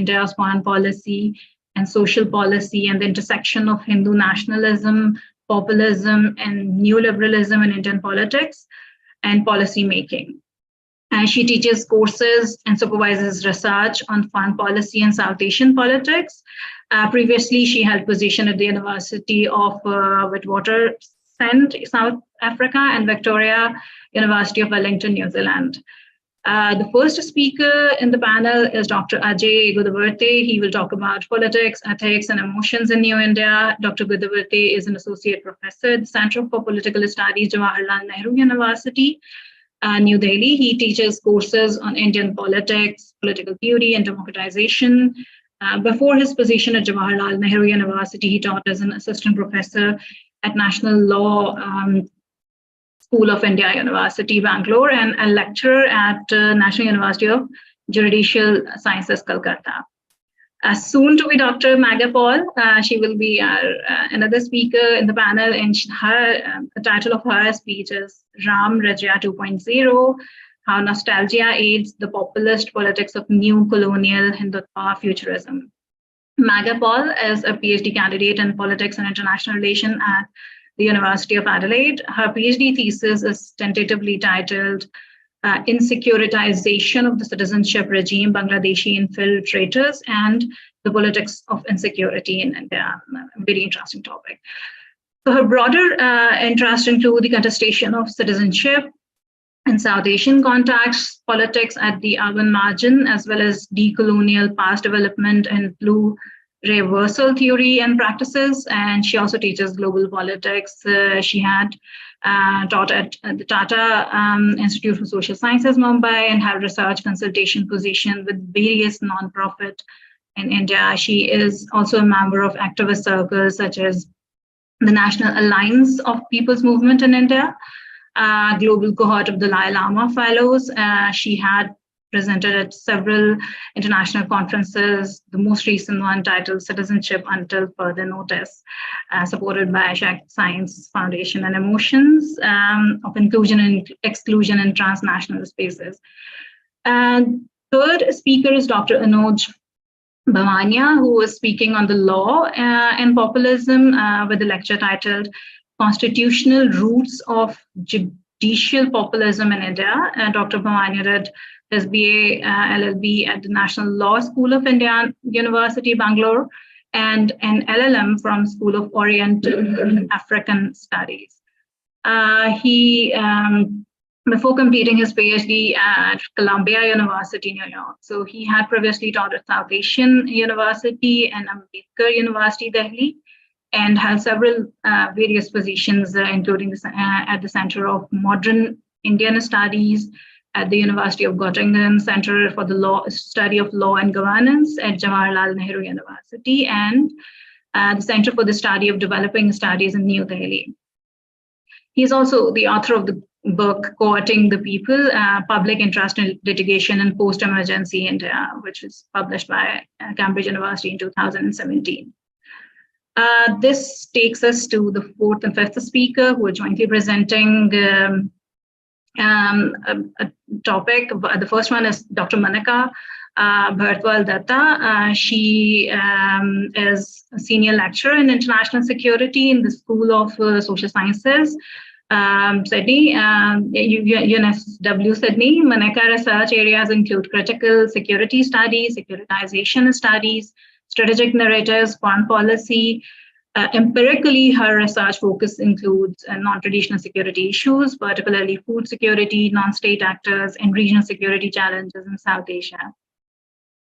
India's foreign policy and social policy and the intersection of Hindu nationalism, populism, and neoliberalism in Indian politics and policy making. She teaches courses and supervises research on foreign policy and South Asian politics. Previously, she held position at the University of Witwatersrand, South Africa, and Victoria University of Wellington, New Zealand. The first speaker in the panel is Dr. Ajay Gudavarti. He will talk about politics, ethics, and emotions in New India. Dr. Gudavarti is an associate professor at the Center for Political Studies, Jawaharlal Nehru University, New Delhi. He teaches courses on Indian politics, political theory, and democratization. Before his position at Jawaharlal Nehru University, he taught as an assistant professor at National Law School of India University, Bangalore, and a lecturer at National University of Judicial Sciences, Calcutta. Soon to be Dr. Magga Paul. She will be another speaker in the panel, and the title of her speech is Ram Rajya 2.0, How Nostalgia Aids the Populist Politics of New Colonial Hindutva Futurism. Magga Paul is a PhD candidate in Politics and International Relations at the University of Adelaide. Her PhD thesis is tentatively titled Insecuritization of the Citizenship Regime, Bangladeshi Infiltrators, and the Politics of Insecurity in India. A very interesting topic. So her broader interests include the contestation of citizenship in South Asian contexts, politics at the urban margin, as well as decolonial past development and blue reversal theory and practices. And she also teaches global politics. She had taught at the Tata Institute for Social Sciences, Mumbai, and had research consultation position with various nonprofit in India. She is also a member of activist circles such as the National Alliance of People's Movement in India, global cohort of the Dalai Lama Fellows. She had presented at several international conferences, the most recent one titled Citizenship Until Further Notice, supported by Science Foundation and Emotions of Inclusion and Exclusion in Transnational Spaces. Third speaker is Dr. Anuj Bhavania, who is speaking on the law and populism with a lecture titled Constitutional Roots of Judicial Populism in India. Dr. Bhavania did his BA LLB at the National Law School of India, University, Bangalore, and an LLM from School of Oriental African Studies. Before completing his PhD at Columbia University, New York. So he had previously taught at South Asian University and Ambedkar University, Delhi, and held several various positions, including at the Center of Modern Indian Studies at the University of Göttingen, Center for the Study of Law and Governance at Jawaharlal Nehru University, and the Center for the Study of Developing Studies in New Delhi. He's also the author of the book Courting the People, Public Interest in Litigation in Post-Emergency India, which was published by Cambridge University in 2017. This takes us to the fourth and fifth speaker, who are jointly presenting a topic. The first one is Dr. Manika Bhartwal Datta. She is a senior lecturer in international security in the School of Social Sciences, Sydney, UNSW Sydney. Manika research areas include critical security studies, securitization studies, strategic narratives, foreign policy. Empirically, her research focus includes non-traditional security issues, particularly food security, non-state actors, and regional security challenges in South Asia,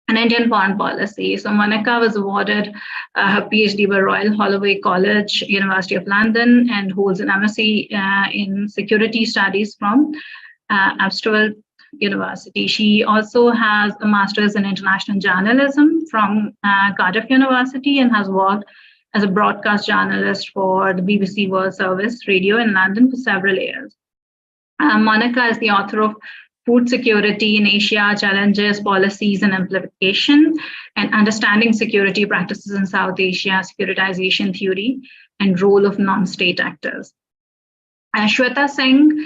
and Indian foreign policy. So Manika was awarded her PhD by Royal Holloway College, University of London, and holds an MSc in security studies from Amsterdam University. She also has a master's in international journalism from Cardiff University and has worked as a broadcast journalist for the BBC World Service Radio in London for several years. Monica is the author of Food Security in Asia, Challenges, Policies, and Amplification, and Understanding Security Practices in South Asia, Securitization Theory, and Role of Non-State Actors. Shweta Singh,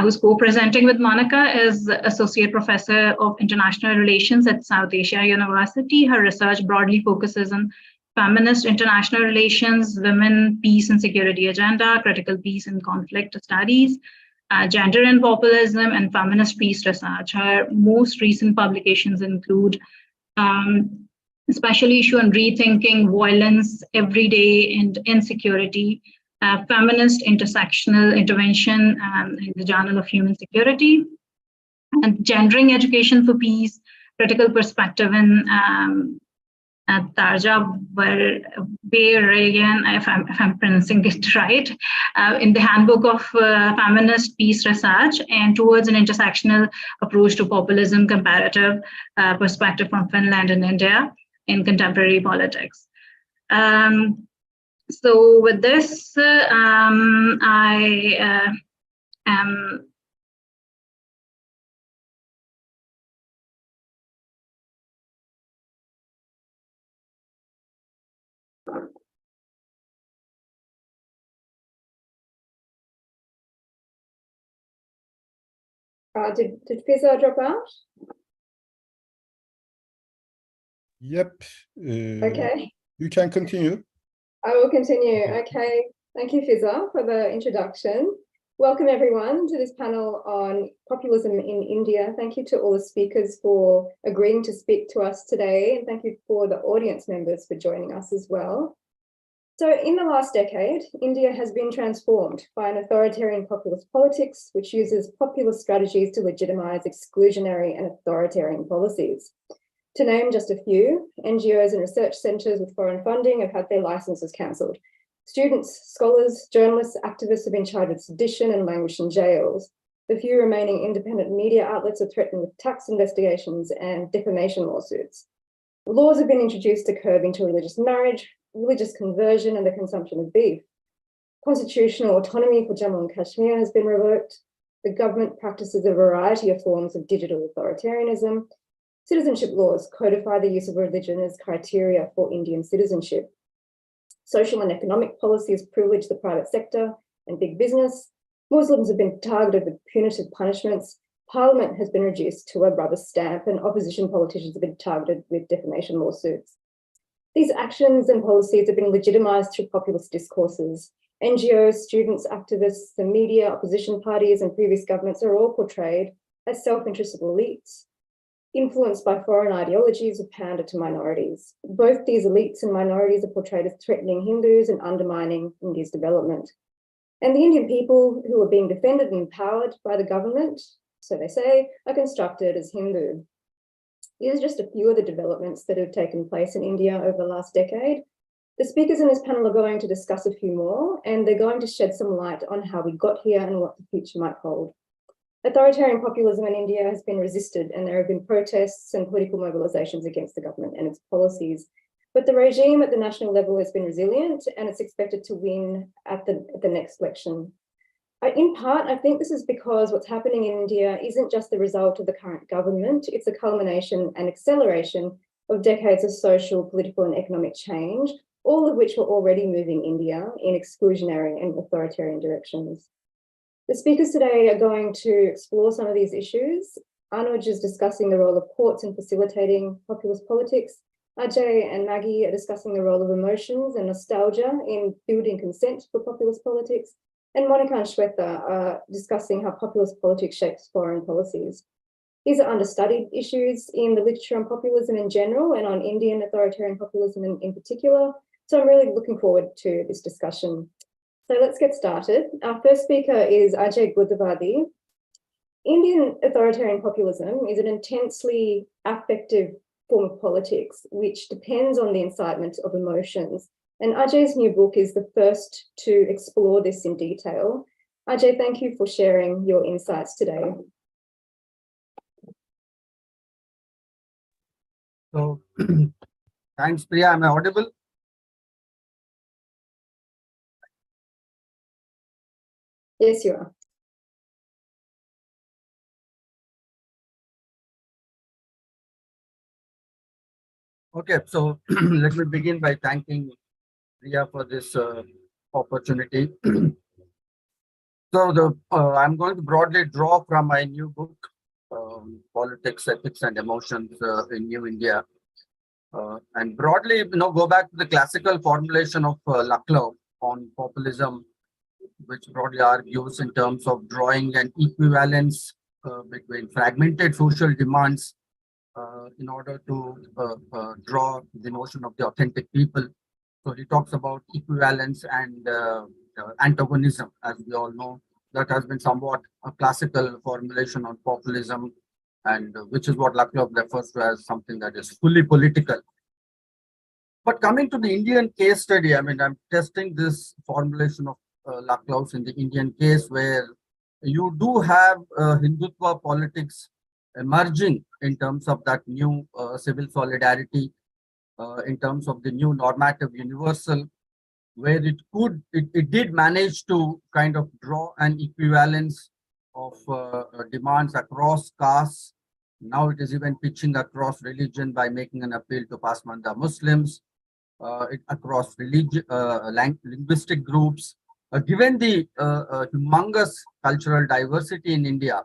who's co-presenting with Monica, is Associate Professor of International Relations at South Asia University. Her research broadly focuses on feminist international relations, women, peace and security agenda, critical peace and conflict studies, gender and populism, and feminist peace research. Her most recent publications include a special issue on rethinking violence, everyday and insecurity, feminist intersectional intervention in the Journal of Human Security, and gendering education for peace, critical perspective in Tarja Bayragan, if I'm pronouncing it right, in the Handbook of Feminist Peace Research, and towards an intersectional approach to populism, comparative perspective from Finland and India in contemporary politics. So with this, I am did Fiza drop out? Yep. Okay. You can continue. I will continue. Okay. Thank you, Fiza, for the introduction. Welcome, everyone, to this panel on populism in India. Thank you to all the speakers for agreeing to speak to us today, and thank you for the audience members for joining us as well. So in the last decade, India has been transformed by an authoritarian populist politics, which uses populist strategies to legitimize exclusionary and authoritarian policies. To name just a few, NGOs and research centres with foreign funding have had their licences cancelled. Students, scholars, journalists, activists have been charged with sedition and languished in jails. The few remaining independent media outlets are threatened with tax investigations and defamation lawsuits. Laws have been introduced to curb interreligious marriage, religious conversion and the consumption of beef. Constitutional autonomy for Jammu and Kashmir has been revoked. The government practices a variety of forms of digital authoritarianism. Citizenship laws codify the use of religion as criteria for Indian citizenship. Social and economic policies privilege the private sector and big business. Muslims have been targeted with punitive punishments. Parliament has been reduced to a rubber stamp, and opposition politicians have been targeted with defamation lawsuits. These actions and policies have been legitimised through populist discourses. NGOs, students, activists, the media, opposition parties and previous governments are all portrayed as self-interested elites, influenced by foreign ideologies who pander to minorities. Both these elites and minorities are portrayed as threatening Hindus and undermining India's development. And the Indian people who are being defended and empowered by the government, so they say, are constructed as Hindu. These are just a few of the developments that have taken place in India over the last decade. The speakers in this panel are going to discuss a few more, and they're going to shed some light on how we got here and what the future might hold. Authoritarian populism in India has been resisted, and there have been protests and political mobilisations against the government and its policies. But the regime at the national level has been resilient, and it's expected to win at the next election. In part, I think this is because what's happening in India isn't just the result of the current government, it's a culmination and acceleration of decades of social, political and economic change, all of which were already moving India in exclusionary and authoritarian directions. The speakers today are going to explore some of these issues. Anuj is discussing the role of courts in facilitating populist politics. Ajay and Maggie are discussing the role of emotions and nostalgia in building consent for populist politics. And Monica and Shweta are discussing how populist politics shapes foreign policies. These are understudied issues in the literature on populism in general and on Indian authoritarian populism in particular. So I'm really looking forward to this discussion. So let's get started. Our first speaker is Ajay Gudavadi. Indian authoritarian populism is an intensely affective form of politics which depends on the incitement of emotions. And Ajay's new book is the first to explore this in detail. Ajay, thank you for sharing your insights today. So, thanks, Priya. Am I audible? Yes, you are. Okay, so let me begin by thanking Priya for this opportunity. I'm going to broadly draw from my new book, Politics, Ethics, and Emotions in New India. And broadly, go back to the classical formulation of Lucknow on populism, which broadly argues in terms of drawing an equivalence between fragmented social demands in order to draw the notion of the authentic people. So he talks about equivalence and antagonism, as we all know. That has been somewhat a classical formulation on populism, and which is what Lucknow refers to as something that is fully political. But coming to the Indian case study, I mean, I'm testing this formulation of Laclau's in the Indian case, where you do have Hindutva politics emerging in terms of that new civil solidarity, in terms of the new normative universal, where it did manage to kind of draw an equivalence of demands across castes. Now it is even pitching across religion by making an appeal to Pasmanda Muslims, across linguistic groups. Given the humongous cultural diversity in India,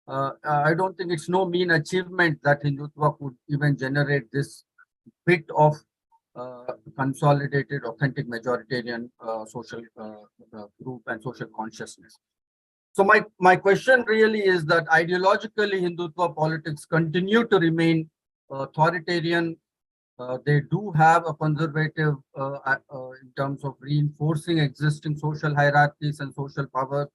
I don't think it's no mean achievement that Hindutva could even generate this bit of consolidated, authentic majoritarian social group and social consciousness. So my question really is that ideologically Hindutva politics continue to remain authoritarian. They do have a conservative in terms of reinforcing existing social hierarchies and social power.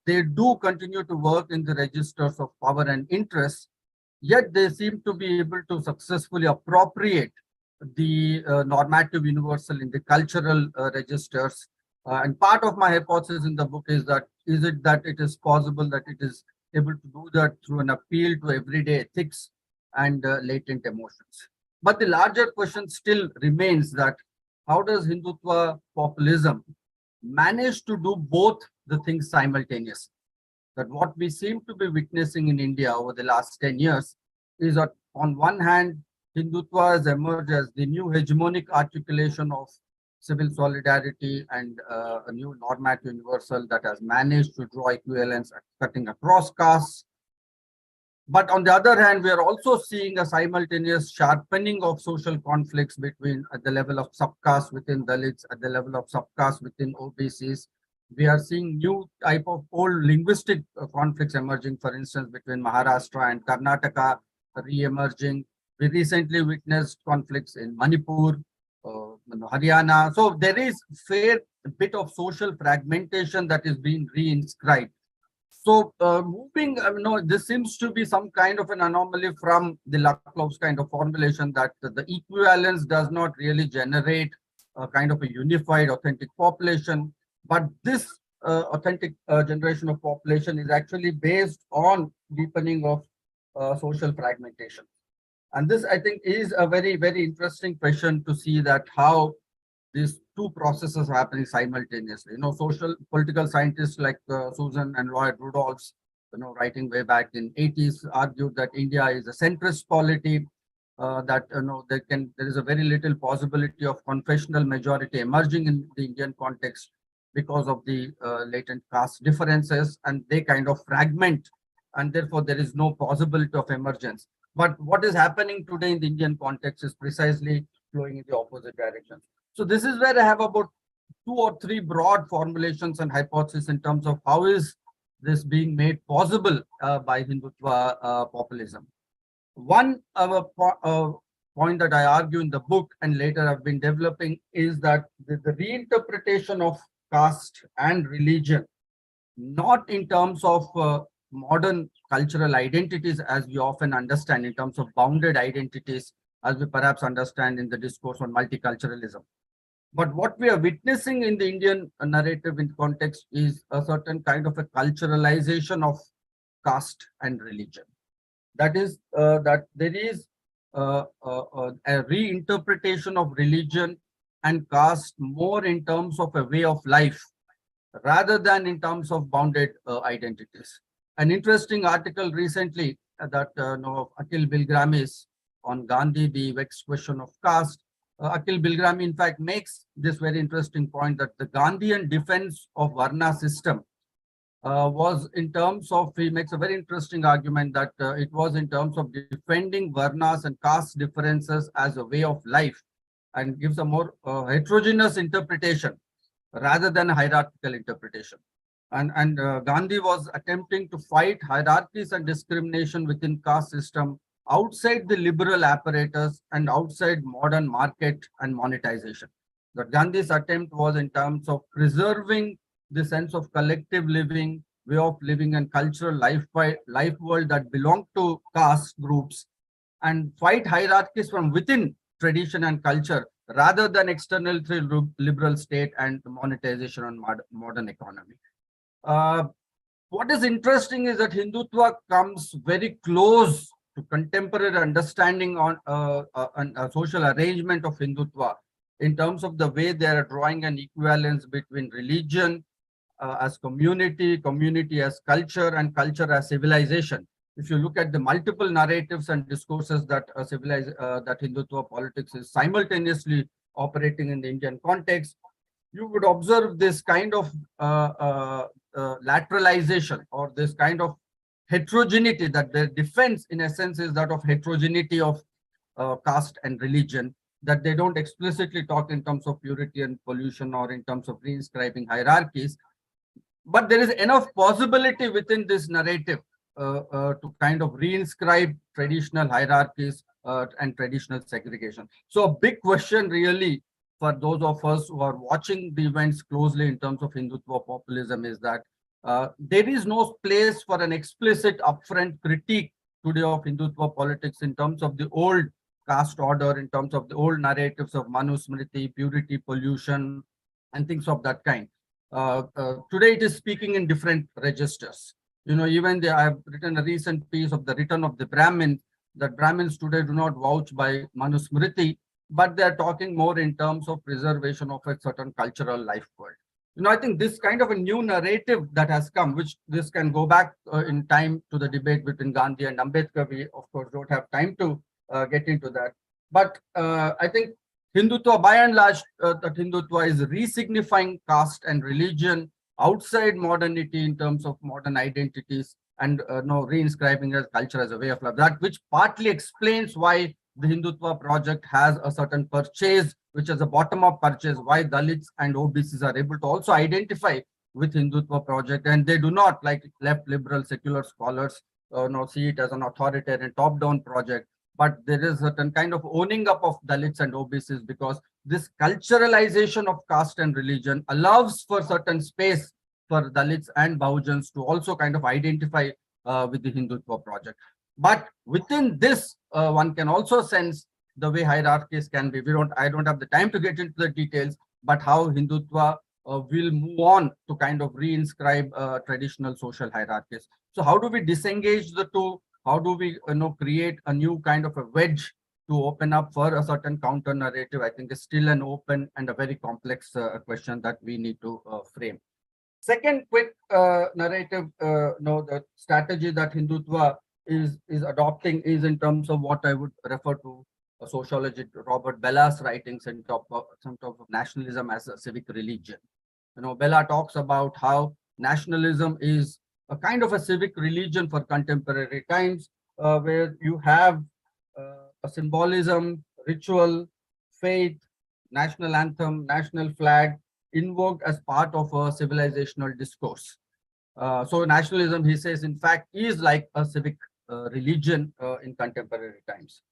They do continue to work in the registers of power and interest, yet they seem to be able to successfully appropriate the normative universal in the cultural registers. And part of my hypothesis in the book is that it is possible that it is able to do that through an appeal to everyday ethics and latent emotions. But the larger question still remains that how does Hindutva populism manage to do both the things simultaneously? That what we seem to be witnessing in India over the last 10 years is that on one hand, Hindutva has emerged as the new hegemonic articulation of civil solidarity and a new normative universal that has managed to draw equivalence cutting across castes. But on the other hand, we are also seeing a simultaneous sharpening of social conflicts between at the level of subcaste within Dalits, at the level of subcaste within OBCs. We are seeing new type of old linguistic conflicts emerging, for instance, between Maharashtra and Karnataka, re-emerging. We recently witnessed conflicts in Manipur, Haryana. So there is fair bit of social fragmentation that is being reinscribed. So moving, this seems to be some kind of an anomaly from the Laclau's kind of formulation that the equivalence does not really generate a kind of a unified, authentic population. But this authentic generation of population is actually based on deepening of social fragmentation. And this, I think, is a very, very interesting question to see that how these two processes are happening simultaneously. Social political scientists like Susan and Lloyd Rudolphs, writing way back in 80s, argued that India is a centrist polity, that there is a very little possibility of confessional majority emerging in the Indian context because of the latent caste differences, and they kind of fragment, and therefore there is no possibility of emergence. But what is happening today in the Indian context is precisely flowing in the opposite direction. So this is where I have about 2 or 3 broad formulations and hypotheses in terms of how is this being made possible by Hindutva populism. One point that I argue in the book and later I've been developing is that the reinterpretation of caste and religion, not in terms of modern cultural identities as we often understand in terms of bounded identities, as we perhaps understand in the discourse on multiculturalism. But what we are witnessing in the Indian narrative in context is a certain kind of a culturalization of caste and religion. That is, that there is a reinterpretation of religion and caste more in terms of a way of life rather than in terms of bounded identities. An interesting article recently that Akhil Bilgrami's on Gandhi, the vexed question of caste. Akhil Bilgrami, in fact, makes this very interesting point that the Gandhian defense of Varna system was in terms of, he makes a very interesting argument that it was in terms of defending varnas and caste differences as a way of life, and gives a more heterogeneous interpretation rather than a hierarchical interpretation. And Gandhi was attempting to fight hierarchies and discrimination within caste system outside the liberal apparatus and outside modern market and monetization. That Gandhi's attempt was in terms of preserving the sense of collective living, way of living, and cultural life world that belonged to caste groups, and fight hierarchies from within tradition and culture rather than external through liberal state and monetization on modern economy. What is interesting is that Hindutva comes very close to contemporary understanding on a social arrangement of Hindutva in terms of the way they are drawing an equivalence between religion as community, community as culture, and culture as civilization. If you look at the multiple narratives and discourses that that Hindutva politics is simultaneously operating in the Indian context, you would observe this kind of lateralization, or this kind of heterogeneity, that their defense in essence is that of heterogeneity of caste and religion, that they don't explicitly talk in terms of purity and pollution or in terms of reinscribing hierarchies. But there is enough possibility within this narrative to kind of reinscribe traditional hierarchies and traditional segregation. So a big question really for those of us who are watching the events closely in terms of Hindutva populism is that there is no place for an explicit upfront critique today of Hindutva politics in terms of the old caste order, in terms of the old narratives of Manusmriti, purity, pollution, and things of that kind. Today it is speaking in different registers. You know, even I have written a recent piece of the return of the Brahmin, that Brahmins today do not vouch by Manusmriti, but they're talking more in terms of preservation of a certain cultural life world. You know, I think this kind of a new narrative that has come, which this can go back in time to the debate between Gandhi and Ambedkar. We, of course, don't have time to get into that. But I think Hindutva, by and large, that Hindutva is re-signifying caste and religion outside modernity in terms of modern identities, and reinscribing as culture as a way of life. That which partly explains why the Hindutva project has a certain purchase, which is a bottom-up purchase, why Dalits and OBCs are able to also identify with Hindutva project, and they do not, like left liberal secular scholars, see it as an authoritarian top-down project. But there is a certain kind of owning up of Dalits and OBCs, because this culturalization of caste and religion allows for certain space for Dalits and Bahujans to also kind of identify with the Hindutva project. But within this, one can also sense the way hierarchies can be. I don't have the time to get into the details, but how Hindutva will move on to kind of reinscribe traditional social hierarchies. So how do we disengage the two? How do we create a new kind of a wedge to open up for a certain counter narrative? I think is still an open and a very complex question that we need to frame. Second quick narrative, the strategy that Hindutva is adopting is in terms of what I would refer to a sociologist Robert Bella's writings in terms of nationalism as a civic religion. Bella talks about how nationalism is a kind of a civic religion for contemporary times, where you have a symbolism, ritual, faith, national anthem, national flag invoked as part of a civilizational discourse. So nationalism, he says, in fact, is like a civic religion in contemporary times.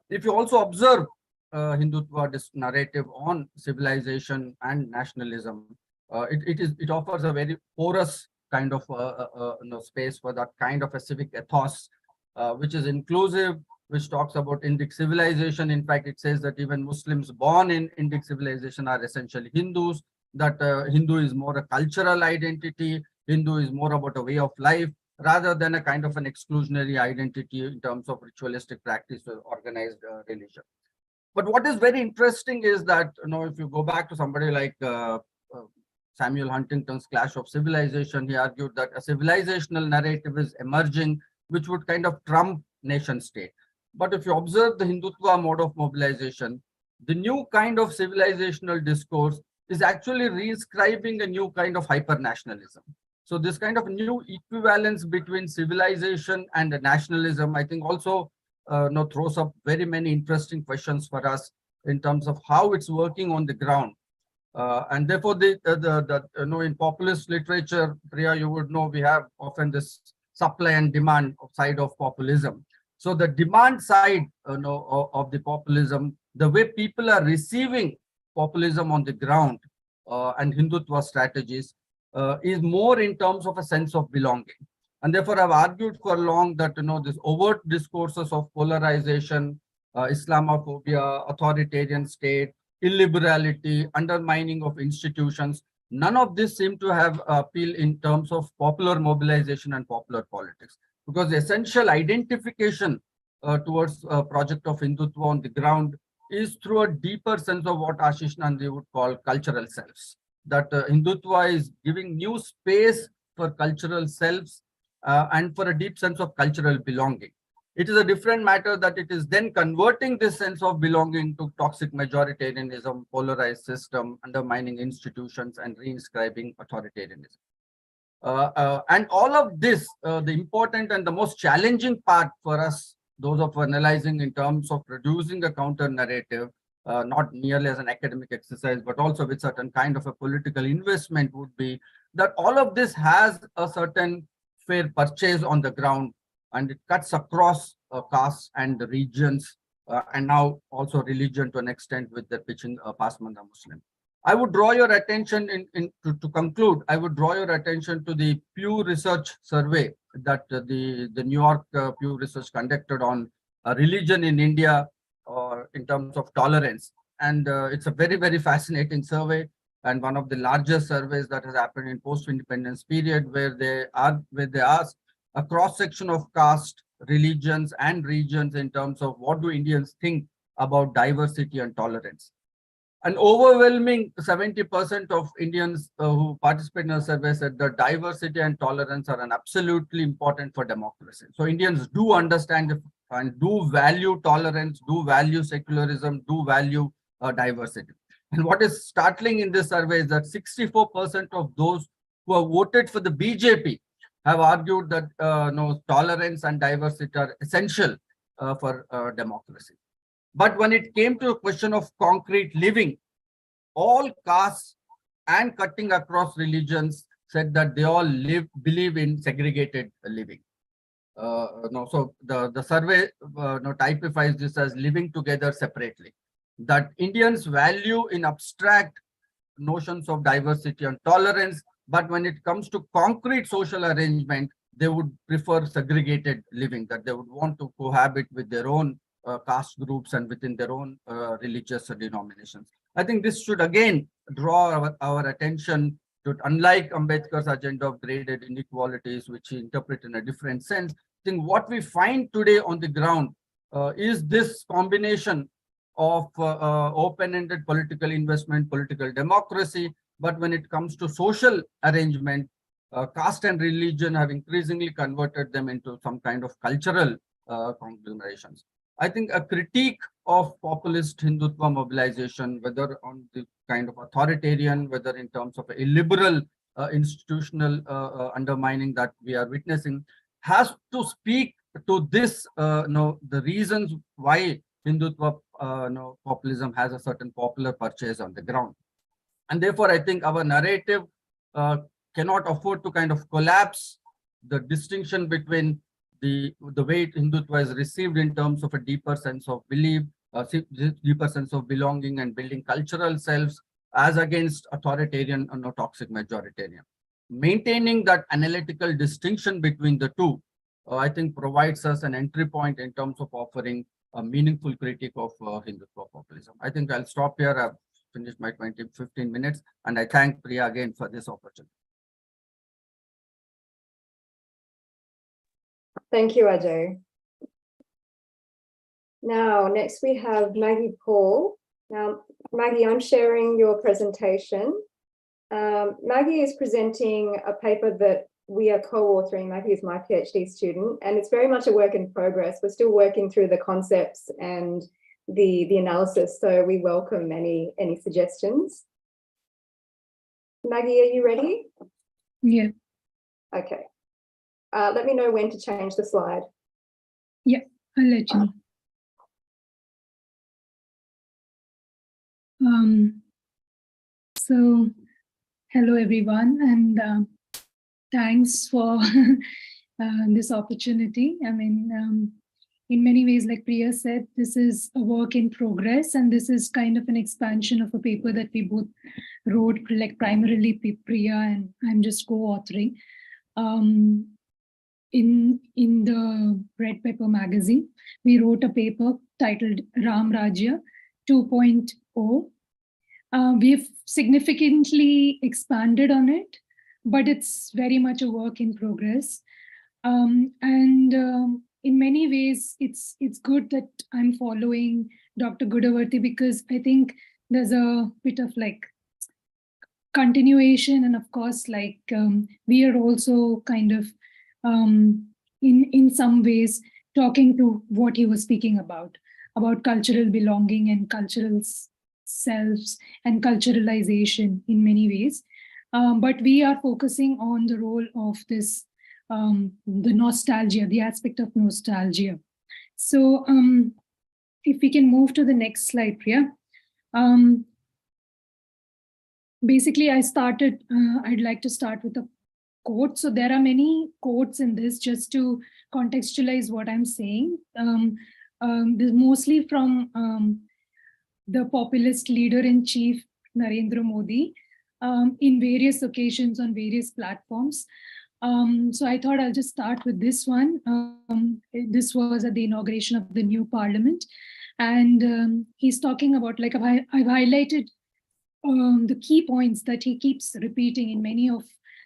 If you also observe Hindutva narrative on civilization and nationalism, it offers a very porous kind of space for that kind of a civic ethos, which is inclusive, which talks about Indic civilization. In fact, it says that even Muslims born in Indic civilization are essentially Hindus, that Hindu is more a cultural identity, Hindu is more about a way of life, rather than a kind of an exclusionary identity in terms of ritualistic practice or organized religion. But what is very interesting is that, if you go back to somebody like Samuel Huntington's Clash of Civilization, he argued that a civilizational narrative is emerging, which would kind of trump nation state. But if you observe the Hindutva mode of mobilization, the new kind of civilizational discourse is actually reinscribing a new kind of hyper-nationalism. So this kind of new equivalence between civilization and nationalism, I think also throws up very many interesting questions for us in terms of how it's working on the ground. And therefore, in populist literature, Priya, you would know we have often this supply and demand side of populism. So the demand side of the populism, the way people are receiving populism on the ground and Hindutva strategies is more in terms of a sense of belonging. And therefore, I've argued for long that this overt discourses of polarization, Islamophobia, authoritarian state, illiberality, undermining of institutions, none of this seem to have appeal in terms of popular mobilization and popular politics. Because the essential identification towards a project of Hindutva on the ground is through a deeper sense of what Ashish Nandi would call cultural selves. That Hindutva is giving new space for cultural selves and for a deep sense of cultural belonging. It is a different matter that it is then converting this sense of belonging to toxic majoritarianism, polarized system, undermining institutions, and reinscribing authoritarianism. And all of this, the important and the most challenging part for us, those of analyzing in terms of producing a counter narrative, not merely as an academic exercise, but also with certain kind of a political investment, would be that all of this has a certain fair purchase on the ground, and it cuts across castes and regions, and now also religion to an extent with the pitching Pasmanda Muslim. I would draw your attention to conclude. I would draw your attention to the Pew Research survey that the New York Pew Research conducted on religion in India in terms of tolerance, and it's a very, very fascinating survey and one of the largest surveys that has happened in post-independence period, where they asked a cross-section of caste, religions, and regions in terms of what do Indians think about diversity and tolerance. An overwhelming 70% of Indians who participate in the survey said that diversity and tolerance are absolutely important for democracy. So Indians do understand and do value tolerance, do value secularism, do value diversity. And what is startling in this survey is that 64% of those who have voted for the BJP have argued that tolerance and diversity are essential for democracy. But when it came to a question of concrete living, all castes and cutting across religions said that they all believe in segregated living. So the survey typifies this as living together separately. That Indians value in abstract notions of diversity and tolerance, but when it comes to concrete social arrangement, they would prefer segregated living, that they would want to cohabit with their own caste groups and within their own religious denominations. I think this should again draw our attention to, unlike Ambedkar's agenda of graded inequalities, which he interprets in a different sense. I think what we find today on the ground is this combination of open-ended political investment, political democracy, but when it comes to social arrangement, caste and religion have increasingly converted them into some kind of cultural conglomerations. I think a critique of populist Hindutva mobilization, whether on the kind of authoritarian, whether in terms of illiberal institutional undermining that we are witnessing, has to speak to this, the reasons why Hindutva populism has a certain popular purchase on the ground. And therefore, I think our narrative cannot afford to kind of collapse the distinction between the way Hindutva is received in terms of a deeper sense of belief, deeper sense of belonging and building cultural selves, as against authoritarian and toxic majoritarian. Maintaining that analytical distinction between the two, I think provides us an entry point in terms of offering a meaningful critique of Hindutva populism. I think I'll stop here. I've finished my 15 minutes, and I thank Priya again for this opportunity. Thank you, Ajay. Now, next we have Maggie Paul. Now, Maggie, I'm sharing your presentation. Maggie is presenting a paper that we are co-authoring. Maggie is my PhD student, and it's very much a work in progress. We're still working through the concepts and the analysis, so we welcome any suggestions. Maggie, are you ready? Yeah. Okay. Let me know when to change the slide. Yeah, I'll let you know. So, hello everyone, and thanks for this opportunity. I mean, in many ways, like Priya said, this is a work in progress, and this is kind of an expansion of a paper that we both wrote, like primarily Priya and I'm just co-authoring. In the Red Pepper magazine, we wrote a paper titled Ram Rajya 2.0. We've significantly expanded on it, but it's very much a work in progress. In many ways, it's good that I'm following Dr. Gudavarti, because I think there's a bit of like continuation, and of course, like we are also kind of in some ways talking to what he was speaking about cultural belonging and cultural selves and culturalization in many ways. But we are focusing on the role of this, the nostalgia, the aspect of nostalgia. So if we can move to the next slide, Priya. Basically, I'd like to start with a quote. So there are many quotes in this, just to contextualize what I'm saying. This mostly from the populist leader-in-chief, Narendra Modi, in various occasions on various platforms. So I thought I'll just start with this one. This was at the inauguration of the new parliament. And he's talking about, like I've highlighted the key points that he keeps repeating in many of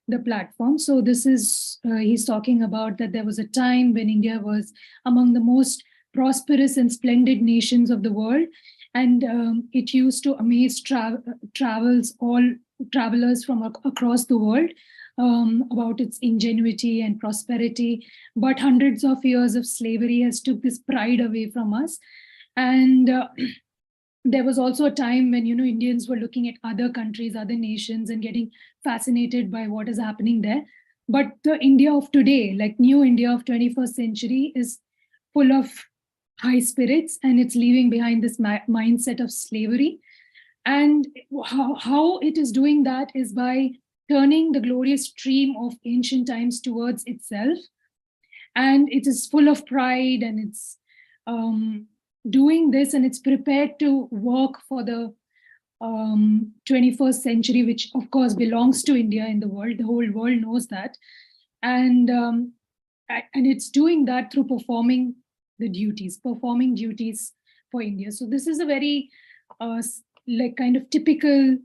the platforms. So this is, he's talking about that there was a time when India was among the most prosperous and splendid nations of the world. And it used to amaze travelers from across the world about its ingenuity and prosperity. But hundreds of years of slavery has took this pride away from us. And there was also a time when, you know, Indians were looking at other countries, other nations, and getting fascinated by what is happening there. But the India of today, like new India of 21st century, is full of high spirits, and it's leaving behind this mindset of slavery. And how it is doing that is by turning the glorious stream of ancient times towards itself. And it is full of pride, and it's doing this, and it's prepared to work for the 21st century, which of course belongs to India in the world. The whole world knows that. And it's doing that through performing duties for India. So this is a very like kind of typical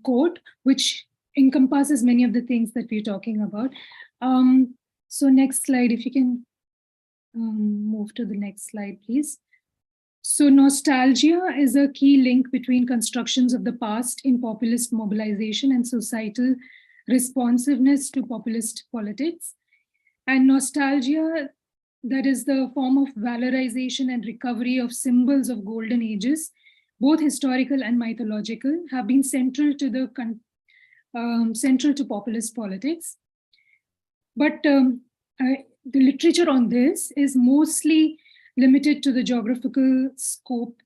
quote, which encompasses many of the things that we're talking about. So next slide, if you can move to the next slide, please. So nostalgia is a key link between constructions of the past in populist mobilization and societal responsiveness to populist politics. And nostalgia, that is the form of valorization and recovery of symbols of golden ages, both historical and mythological, have been central to populist politics. But the literature on this is mostly limited to the geographical scope.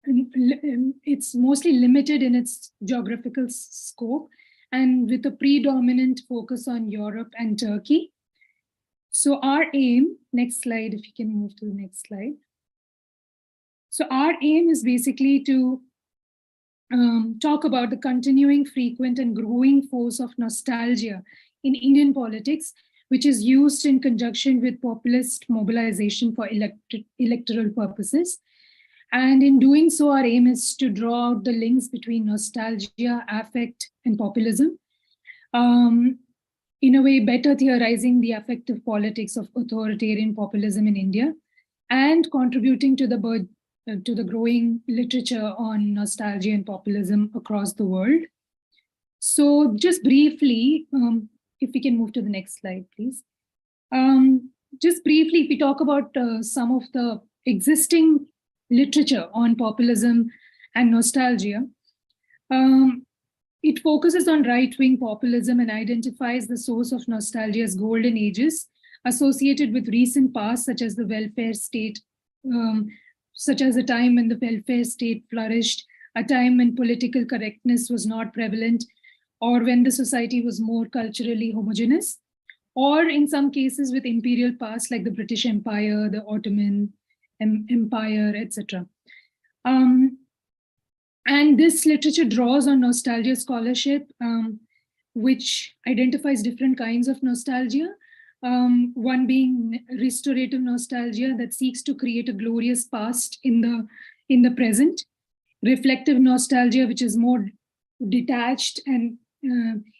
It's mostly limited in its geographical scope, and with a predominant focus on Europe and Turkey. So our aim, next slide, if you can move to the next slide. So our aim is basically to talk about the continuing, frequent, and growing force of nostalgia in Indian politics, which is used in conjunction with populist mobilization for electoral purposes. And in doing so, our aim is to draw out the links between nostalgia, affect, and populism. In a way, better theorizing the affective politics of authoritarian populism in India, and contributing to the growing literature on nostalgia and populism across the world. So just briefly, if we can move to the next slide, please. Just briefly, if we talk about some of the existing literature on populism and nostalgia, It focuses on right-wing populism and identifies the source of nostalgia as golden ages associated with recent past, such as the welfare state, such as a time when the welfare state flourished, a time when political correctness was not prevalent, or when the society was more culturally homogeneous, or in some cases with imperial past like the British Empire, the Ottoman Empire, etc. And this literature draws on nostalgia scholarship, which identifies different kinds of nostalgia. One being restorative nostalgia that seeks to create a glorious past in the present. Reflective nostalgia, which is more detached and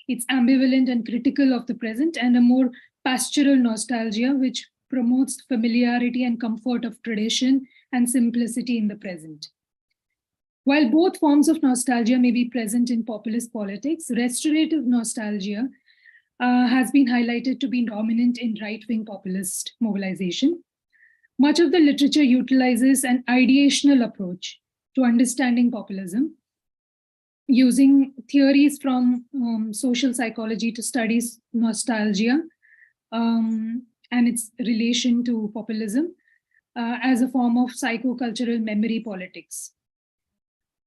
it's ambivalent and critical of the present, and a more pastoral nostalgia, which promotes familiarity and comfort of tradition and simplicity in the present. While both forms of nostalgia may be present in populist politics, restorative nostalgia has been highlighted to be dominant in right-wing populist mobilization. Much of the literature utilizes an ideational approach to understanding populism, using theories from social psychology to study nostalgia and its relation to populism as a form of psychocultural memory politics.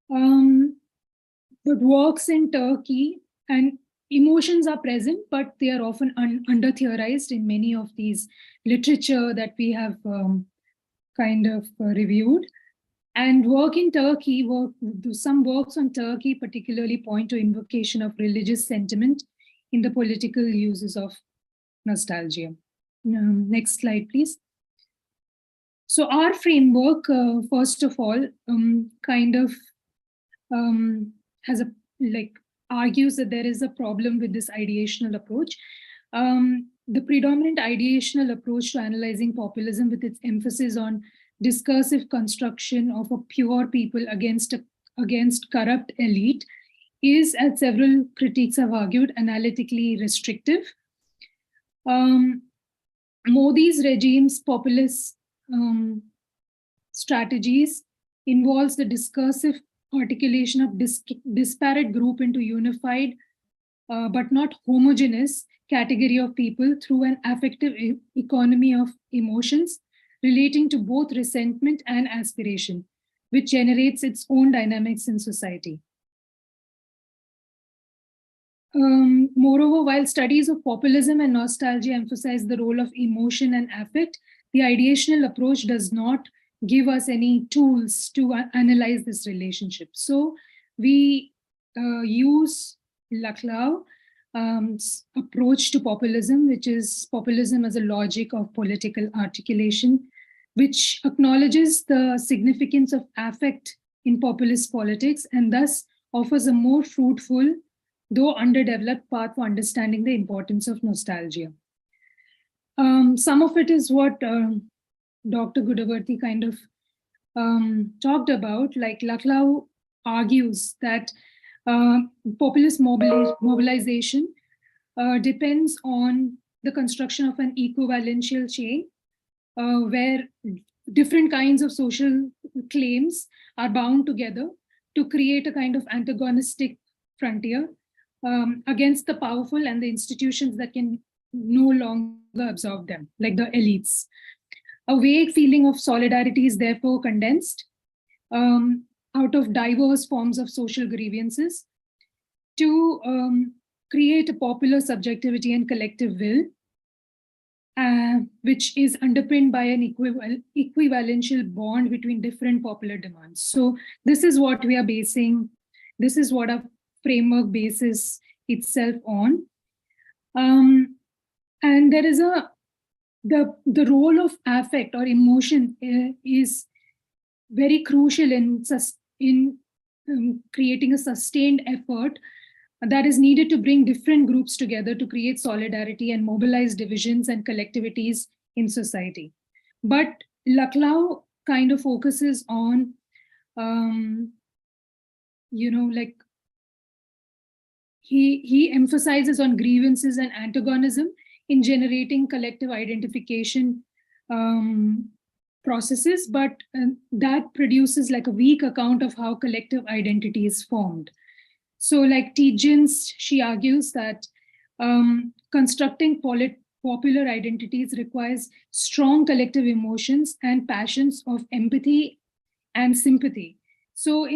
But works in Turkey, and emotions are present, but they are often under-theorized in many of these literature that we have kind of reviewed. And work in Turkey, some works on Turkey particularly point to invocation of religious sentiment in the political uses of nostalgia. Next slide, please. So our framework, first of all, kind of has a argues that there is a problem with this ideational approach. The predominant ideational approach to analyzing populism, with its emphasis on discursive construction of a pure people against corrupt elite, is, as several critics have argued, analytically restrictive. Modi's regime's populist strategies involves the discursive articulation of disparate group into unified but not homogeneous category of people through an affective economy of emotions relating to both resentment and aspiration, which generates its own dynamics in society. Moreover, while studies of populism and nostalgia emphasize the role of emotion and affect, the ideational approach does not give us any tools to analyze this relationship. So we use Laclau approach to populism, which is populism as a logic of political articulation, which acknowledges the significance of affect in populist politics and thus offers a more fruitful, though underdeveloped path for understanding the importance of nostalgia. Some of it is what Dr. Gudavarti kind of talked about, like Laclau argues that populist mobilization depends on the construction of an equivalential chain where different kinds of social claims are bound together to create a kind of antagonistic frontier against the powerful and the institutions that can no longer absorb them, like the elites. A vague feeling of solidarity is therefore condensed out of diverse forms of social grievances to create a popular subjectivity and collective will, which is underpinned by an equivalential bond between different popular demands. So this is what we are basing, this is what our framework bases itself on. And there is the role of affect or emotion is very crucial in creating a sustained effort that is needed to bring different groups together to create solidarity and mobilize divisions and collectivities in society. But Laclau kind of focuses on, like he emphasizes on grievances and antagonism in generating collective identification processes, but that produces like a weak account of how collective identity is formed. So like Tijans, she argues that constructing popular identities requires strong collective emotions and passions of empathy and sympathy. So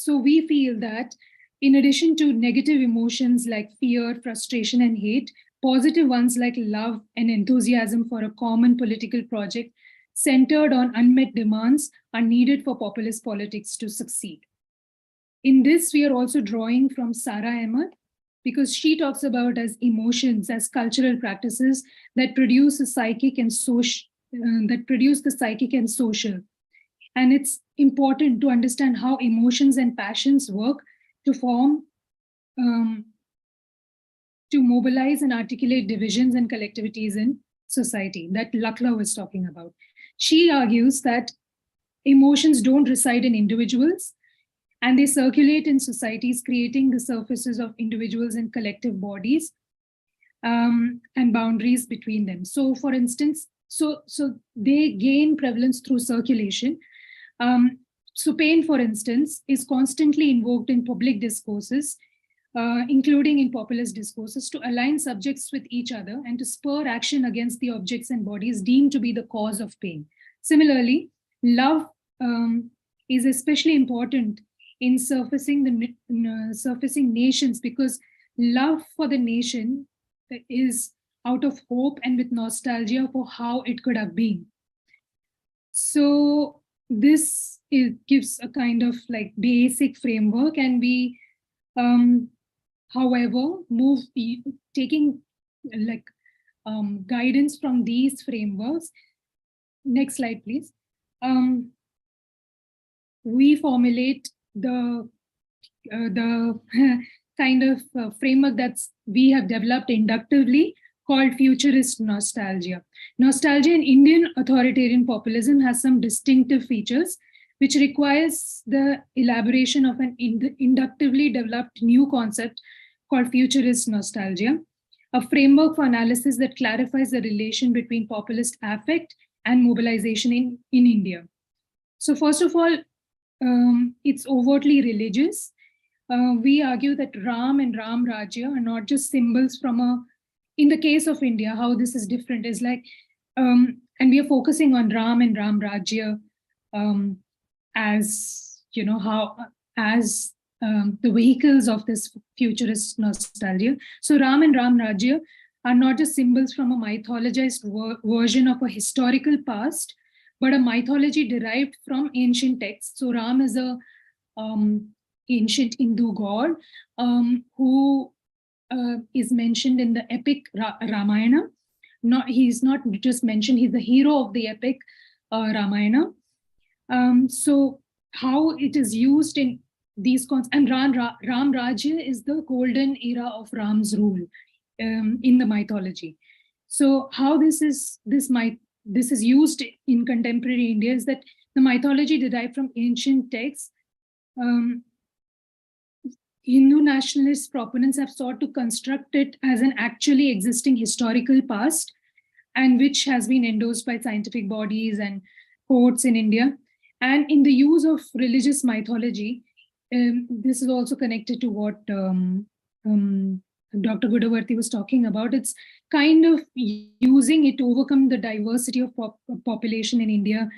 we feel that in addition to negative emotions like fear, frustration, and hate, positive ones like love and enthusiasm for a common political project centered on unmet demands are needed for populist politics to succeed. In this, we are also drawing from Sarah Ahmed, because she talks about as emotions as cultural practices that produce a psychic and social, And it's important to understand how emotions and passions work to form, to mobilize and articulate divisions and collectivities in society that Lakla was talking about. She argues that emotions don't reside in individuals, and they circulate in societies, creating the surfaces of individuals and collective bodies, and boundaries between them. So for instance, so they gain prevalence through circulation. So pain, for instance, is constantly invoked in public discourses, including in populist discourses, to align subjects with each other and to spur action against the objects and bodies deemed to be the cause of pain. Similarly, love is especially important in surfacing nations, because love for the nation is out of hope and with nostalgia for how it could have been. So this gives a kind of like basic framework, and we, however, taking like guidance from these frameworks. Next slide, please. We formulate the kind of framework that's we have developed inductively called futurist nostalgia. Nostalgia in Indian authoritarian populism has some distinctive features, which requires the elaboration of an inductively developed new concept called futurist nostalgia, a framework for analysis that clarifies the relation between populist affect and mobilization in India. So first of all, it's overtly religious. We argue that Ram and Ram Rajya are not just symbols from in the case of India, how this is different is like, and we are focusing on Ram and Ram Rajya as, you know, as the vehicles of this futurist nostalgia. So Ram and Ram Rajya are not just symbols from a mythologized version of a historical past, but a mythology derived from ancient texts. So Ram is a ancient Hindu god who is mentioned in the epic Ramayana. He's not just mentioned, he's the hero of the epic Ramayana. So how it is used in these concepts, and Ram Rajya is the golden era of Ram's rule in the mythology. So how this is used in contemporary India is that the mythology derived from ancient texts, Hindu nationalist proponents have sought to construct it as an actually existing historical past, and which has been endorsed by scientific bodies and courts in India. And in the use of religious mythology, this is also connected to what Dr. Gudavarti was talking about. It's kind of using it to overcome the diversity of population in India,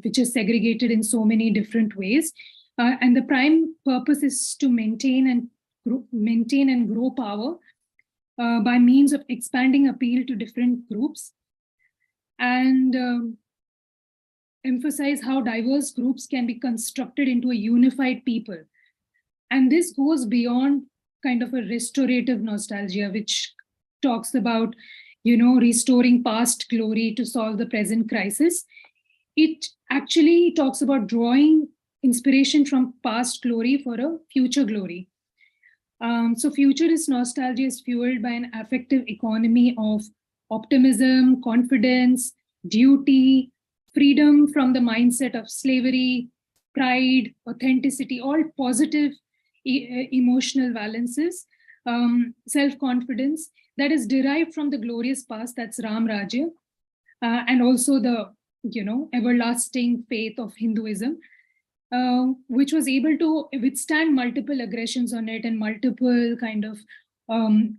which is segregated in so many different ways. And the prime purpose is to maintain and grow power by means of expanding appeal to different groups, and emphasize how diverse groups can be constructed into a unified people. And this goes beyond kind of a restorative nostalgia, which talks about, you know, restoring past glory to solve the present crisis. It actually talks about drawing inspiration from past glory for a future glory. So futurist nostalgia is fueled by an affective economy of optimism, confidence, duty, freedom from the mindset of slavery, pride, authenticity, all positive emotional valences, self-confidence that is derived from the glorious past, that's Ram Rajya, and also the, you know, everlasting faith of Hinduism. which was able to withstand multiple aggressions on it and multiple kind of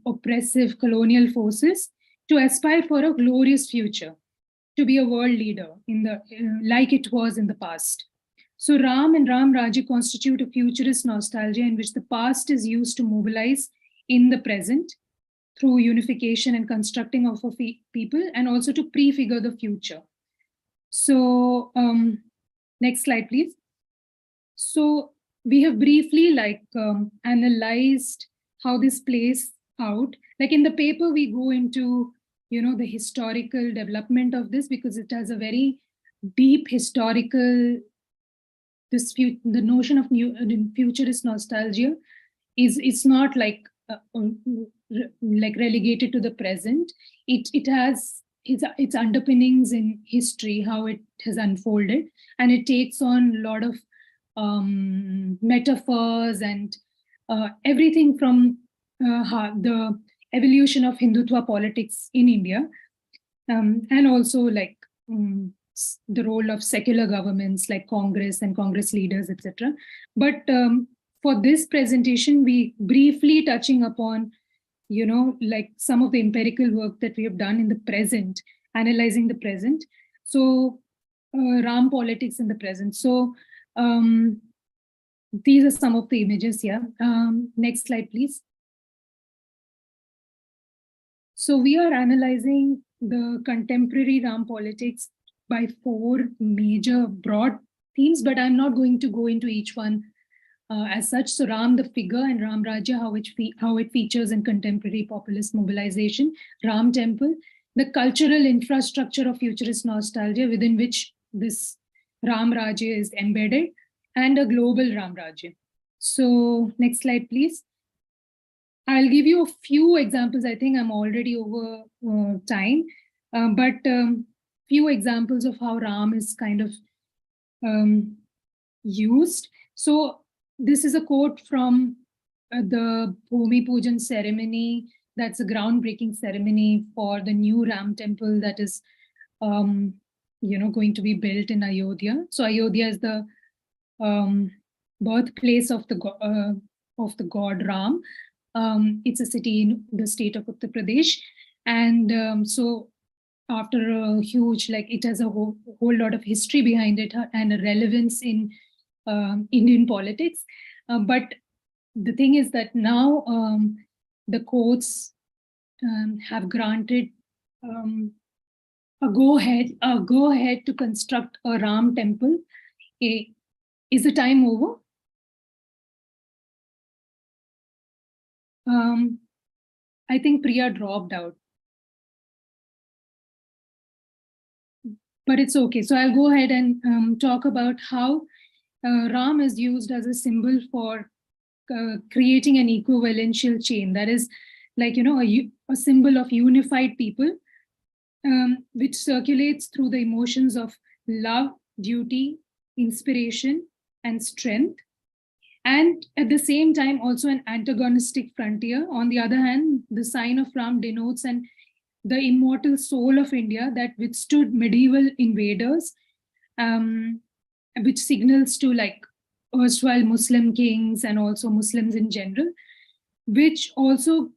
oppressive colonial forces to aspire for a glorious future, to be a world leader in the like it was in the past. So Ram and Ram Rajya constitute a futurist nostalgia in which the past is used to mobilize in the present through unification and constructing of a people, and also to prefigure the future. So next slide, please. So we have briefly analyzed how this plays out. Like in the paper, we go into the historical development of this, because it has a very deep historical dispute. The notion of futurist nostalgia it's not like relegated to the present. It has its underpinnings in history, how it has unfolded, and it takes on a lot of metaphors and everything from the evolution of Hindutva politics in India, and also the role of secular governments like Congress and Congress leaders, etc. But for this presentation, we briefly touching upon, some of the empirical work that we have done in the present, analyzing the present. So Ram politics in the present. So these are some of the images here. Next slide, please. So we are analyzing the contemporary Ram politics by 4 major broad themes, but I'm not going to go into each one as such. So Ram, the figure, and Ram Rajya, how it features in contemporary populist mobilization, Ram Temple, the cultural infrastructure of futurist nostalgia within which this Ram Rajya is embedded, and a global Ram Rajya. So next slide, please. I'll give you a few examples. I think I'm already over time, but few examples of how Ram is kind of used. So this is a quote from the Bhumi Pujan ceremony. That's a groundbreaking ceremony for the new Ram temple that is, going to be built in Ayodhya. So Ayodhya is the birthplace of the god Ram. It's a city in the state of Uttar Pradesh, and so after a huge, it has a whole lot of history behind it and a relevance in Indian politics. But the thing is that now the courts have granted a go ahead to construct a Ram temple. Is the time over? I think Priya dropped out. But it's okay. So I'll go ahead and talk about how Ram is used as a symbol for creating an equivalential chain. That is a symbol of unified people, which circulates through the emotions of love, duty, inspiration, and strength. And at the same time, also an antagonistic frontier. On the other hand, the sign of Ram denotes the immortal soul of India that withstood medieval invaders, which signals to erstwhile Muslim kings and also Muslims in general, which also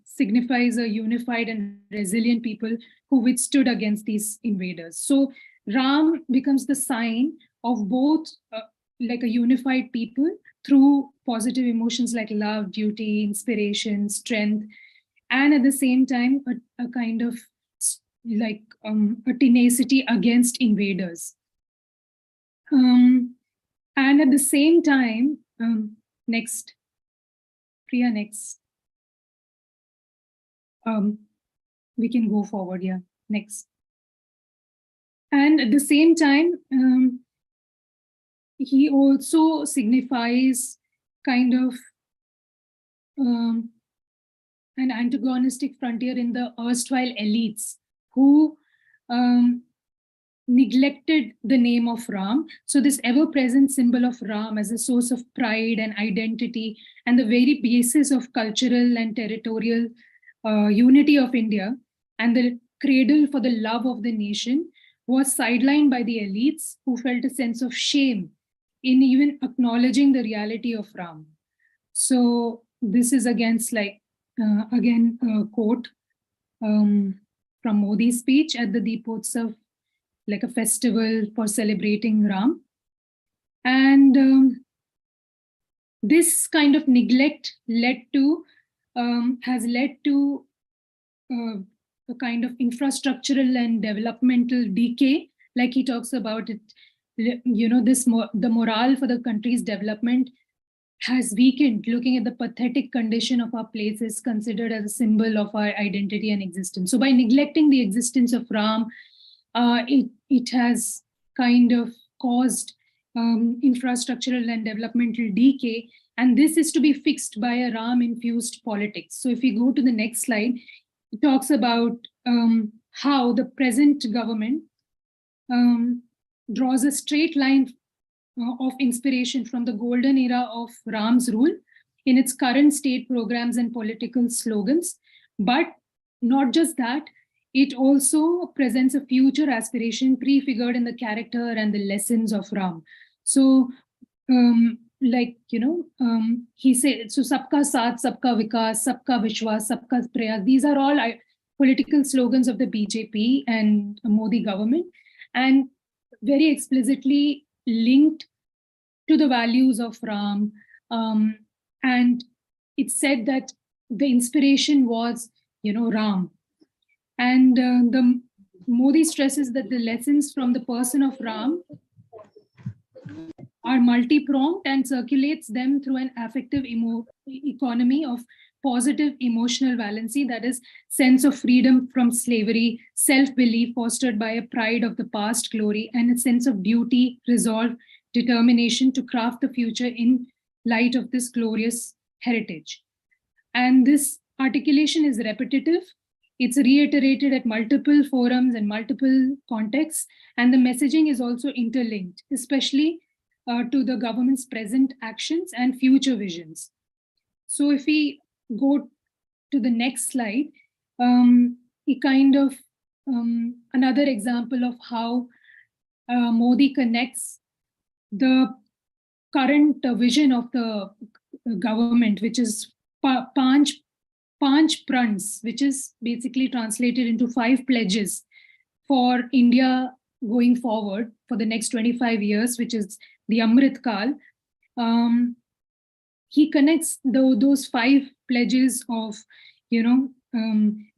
signifies a unified and resilient people who withstood against these invaders. So Ram becomes the sign of both a unified people through positive emotions like love, duty, inspiration, strength, and at the same time a kind of a tenacity against invaders. And at the same time, next, Priya, next. We can go forward, yeah, next. And at the same time, he also signifies kind of an antagonistic frontier in the erstwhile elites who neglected the name of Ram. So this ever-present symbol of Ram as a source of pride and identity and the very basis of cultural and territorial unity of India and the cradle for the love of the nation was sidelined by the elites who felt a sense of shame in even acknowledging the reality of Ram. So this is against again a quote from Modi's speech at the Deepotsav, like a festival for celebrating Ram. And this kind of neglect has led to a kind of infrastructural and developmental decay, like he talks about it. The morale for the country's development has weakened. Looking at the pathetic condition of our places, considered as a symbol of our identity and existence. So by neglecting the existence of Ram, it has kind of caused infrastructural and developmental decay, and this is to be fixed by a Ram-infused politics. So if we go to the next slide, it talks about how the present government draws a straight line of inspiration from the golden era of Ram's rule in its current state programs and political slogans. But not just that, it also presents a future aspiration prefigured in the character and the lessons of Ram. So, he said, so Sabka Saath, Sabka Vikas, Sabka Vishwas, Sabka Prayas. These are all political slogans of the BJP and Modi government, and very explicitly linked to the values of Ram. And it said that the inspiration was, Ram. And the Modi stresses that the lessons from the person of Ram are multi-pronged and circulates them through an affective economy of positive emotional valency, that is, sense of freedom from slavery, self-belief fostered by a pride of the past glory, and a sense of duty, resolve, determination to craft the future in light of this glorious heritage. And this articulation is repetitive. It's reiterated at multiple forums and multiple contexts, and the messaging is also interlinked, especially to the government's present actions and future visions. So if we go to the next slide, another example of how Modi connects the current vision of the government, which is Panch Prans, which is basically translated into 5 pledges for India going forward for the next 25 years, which is the Amrit Kal. He connects those 5 pledges of,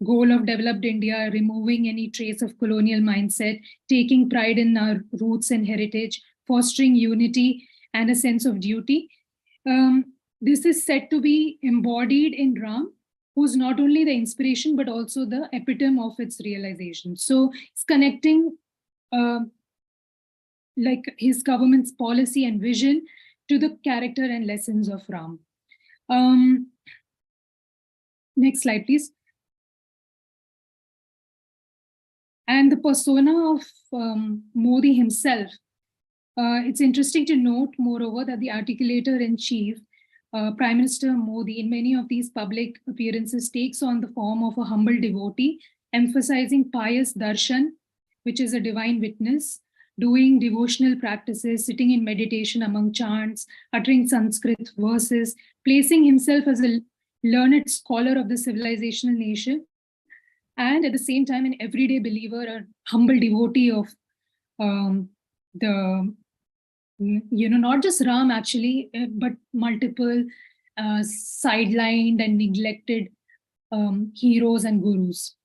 goal of developed India, removing any trace of colonial mindset, taking pride in our roots and heritage, fostering unity and a sense of duty. This is said to be embodied in Ram, who's not only the inspiration, but also the epitome of its realization. So it's connecting like his government's policy and vision to the character and lessons of Ram. Next slide, please. And the persona of Modi himself. It's interesting to note, moreover, that the articulator-in-chief, Prime Minister Modi, in many of these public appearances, takes on the form of a humble devotee, emphasizing pious darshan, which is a divine witness, doing devotional practices, sitting in meditation among chants, uttering Sanskrit verses, placing himself as a learned scholar of the civilizational nation, and at the same time an everyday believer, a humble devotee of not just Ram actually, but multiple sidelined and neglected heroes and gurus.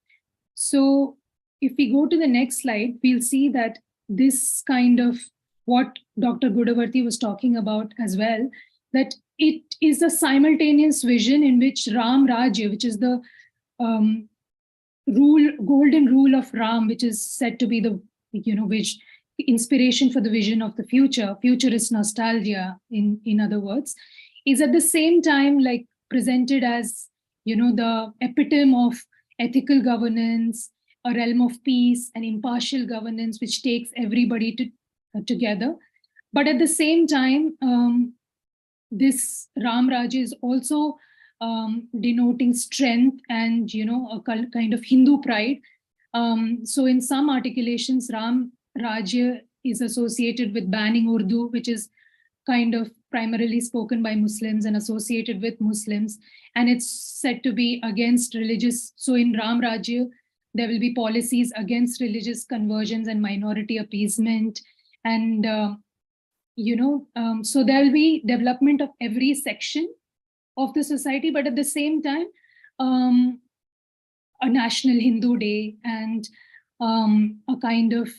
So if we go to the next slide, we'll see that this kind of what Dr. Gudavarti was talking about as well, that it is a simultaneous vision in which Ram Rajya, which is the golden rule of Ram, which is said to be the, which inspiration for the vision of the future, futurist nostalgia, in other words, is at the same time like presented as, the epitome of ethical governance, a realm of peace and impartial governance, which takes everybody together. But at the same time, this Ram Rajya is also denoting strength and, a kind of Hindu pride, So in some articulations, Ram Rajya is associated with banning Urdu, which is kind of primarily spoken by Muslims and associated with Muslims. And it's said to be against religious. So in Ram Rajya, there will be policies against religious conversions and minority appeasement. And, so there will be development of every section of the society, but at the same time, a national Hindu day and a kind of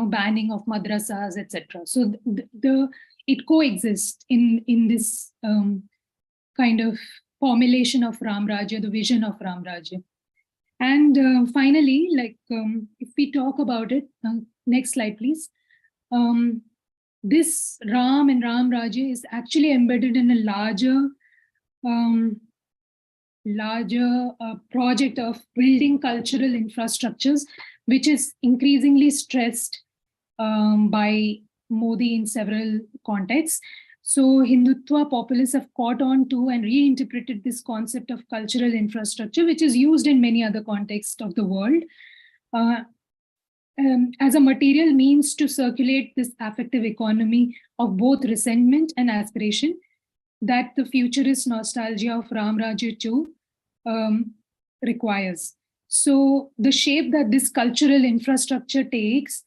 banning of madrasas, etc. So it coexists in this kind of formulation of Ram Rajya, the vision of Ram Rajya. And finally, if we talk about it, next slide, please. This Ram and Ram Rajya is actually embedded in a larger project of building cultural infrastructures, which is increasingly stressed by Modi in several contexts. So Hindutva populists have caught on to and reinterpreted this concept of cultural infrastructure, which is used in many other contexts of the world, as a material means to circulate this affective economy of both resentment and aspiration that the futurist nostalgia of Ram Rajya too requires. So the shape that this cultural infrastructure takes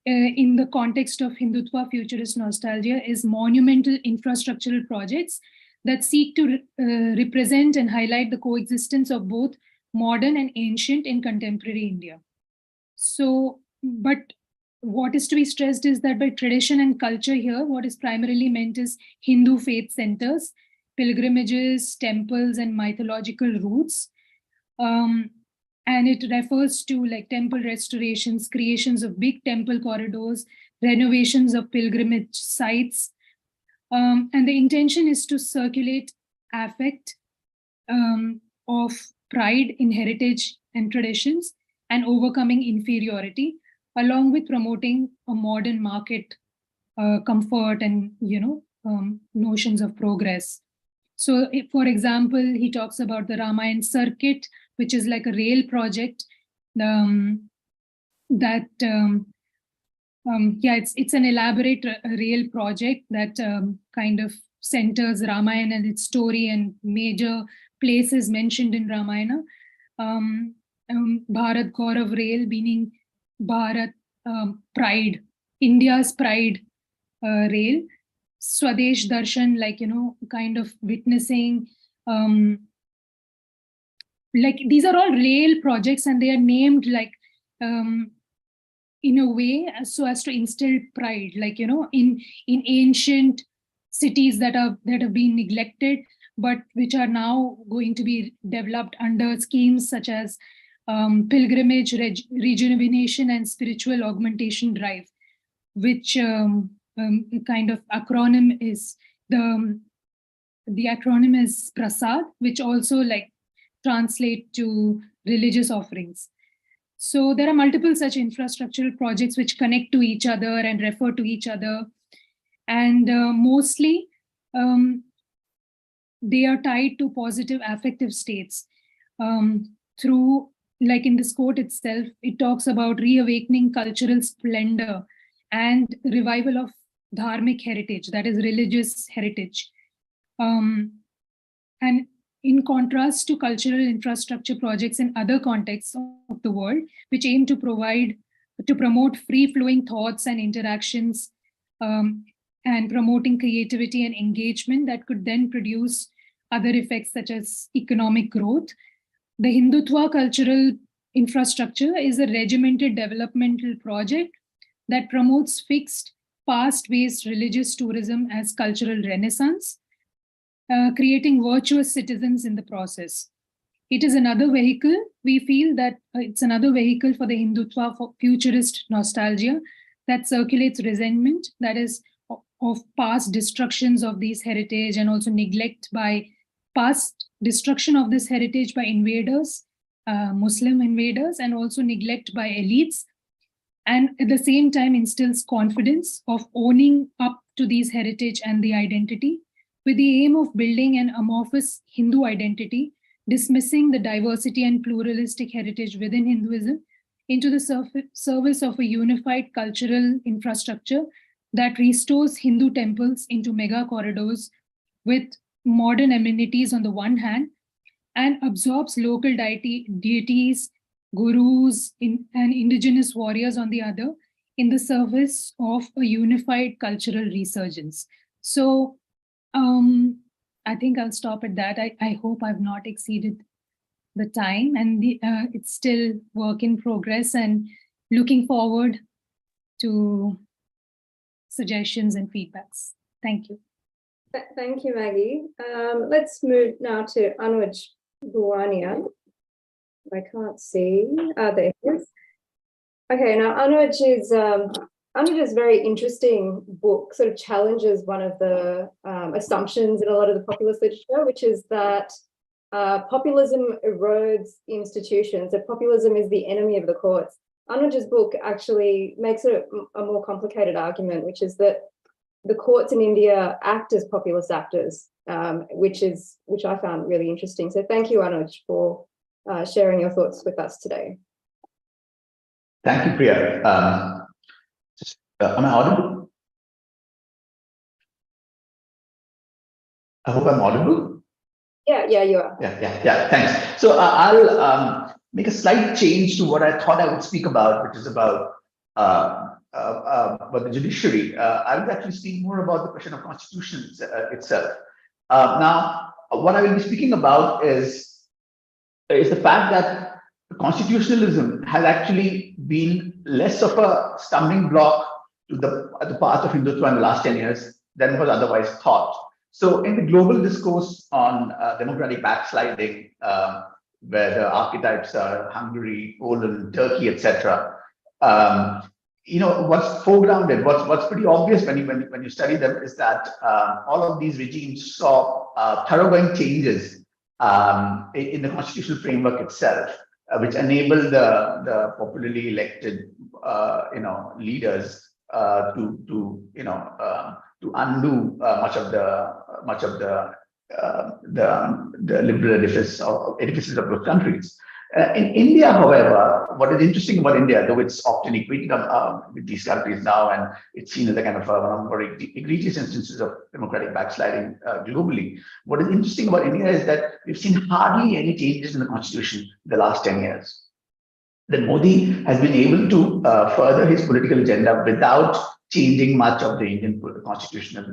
in the context of Hindutva futurist nostalgia is monumental infrastructural projects that seek to represent and highlight the coexistence of both modern and ancient in contemporary India. So, but what is to be stressed is that by tradition and culture here, what is primarily meant is Hindu faith centers, pilgrimages, temples, and mythological roots. And it refers to temple restorations, creations of big temple corridors, renovations of pilgrimage sites. And the intention is to circulate affect of pride in heritage and traditions and overcoming inferiority, along with promoting a modern market comfort and notions of progress. So for example, he talks about the Ramayana circuit, which is like a rail project it's an elaborate rail project that kind of centers Ramayana and its story and major places mentioned in Ramayana. Bharat Gaurav Rail, meaning Bharat pride, India's pride rail. Swadesh Darshan, kind of witnessing, these are all rail projects and they are named in a way so as to instill pride, in ancient cities that have been neglected, but which are now going to be developed under schemes such as pilgrimage, rejuvenation, and spiritual augmentation drive, which kind of acronym is the acronym is Prasad, which also translate to religious offerings. So there are multiple such infrastructural projects which connect to each other and refer to each other. And mostly they are tied to positive affective states. Through, in this quote itself, it talks about reawakening cultural splendor and revival of dharmic heritage, that is religious heritage. And in contrast to cultural infrastructure projects in other contexts of the world, which aim to promote free-flowing thoughts and interactions, and promoting creativity and engagement that could then produce other effects such as economic growth. The Hindutva cultural infrastructure is a regimented developmental project that promotes fixed, past-based religious tourism as cultural renaissance, creating virtuous citizens in the process. It is another vehicle, we feel that it's another vehicle for the Hindutva for futurist nostalgia that circulates resentment, that is of past destructions of these heritage and also neglect by past destruction of this heritage by invaders, Muslim invaders, and also neglect by elites. And at the same time instills confidence of owning up to these heritage and the identity, with the aim of building an amorphous Hindu identity, dismissing the diversity and pluralistic heritage within Hinduism into the service of a unified cultural infrastructure that restores Hindu temples into mega corridors with modern amenities on the one hand, and absorbs local deities, gurus, and indigenous warriors on the other, in the service of a unified cultural resurgence. So I think I'll stop at that. I hope I've not exceeded the time, and it's still work in progress, and looking forward to suggestions and feedbacks. Thank you. Thank you, Maggie. Let's move now to Anuj Bhuwania. I can't see. There he is. Okay, now Anuj's very interesting book sort of challenges one of the assumptions in a lot of the populist literature, which is that populism erodes institutions, that populism is the enemy of the courts. Anuj's book actually makes a more complicated argument, which is that the courts in India act as populist actors, which I found really interesting. So thank you, Anuj, for sharing your thoughts with us today. Thank you, Priya. Am I audible? I hope I'm audible. Yeah, you are. Yeah. Thanks. So I'll make a slight change to what I thought I would speak about, which is about the judiciary. I would actually speak more about the question of constitution itself. Now, what I will be speaking about is the fact that constitutionalism has actually been less of a stumbling block to the path of Hindutva in the last 10 years than was otherwise thought. So in the global discourse on democratic backsliding, where the archetypes are Hungary, Poland, Turkey, etc., what's foregrounded, what's pretty obvious when you study them is that all of these regimes saw thoroughgoing changes in the constitutional framework itself, which enabled the popularly elected leaders to undo much of the liberal edifices of those countries. In India, however, what is interesting about India, though it's often equated with these countries now, and it's seen as a kind of one of the very egregious instances of democratic backsliding globally, what is interesting about India is that we've seen hardly any changes in the constitution in the last 10 years. That Modi has been able to further his political agenda without changing much of the Indian constitutional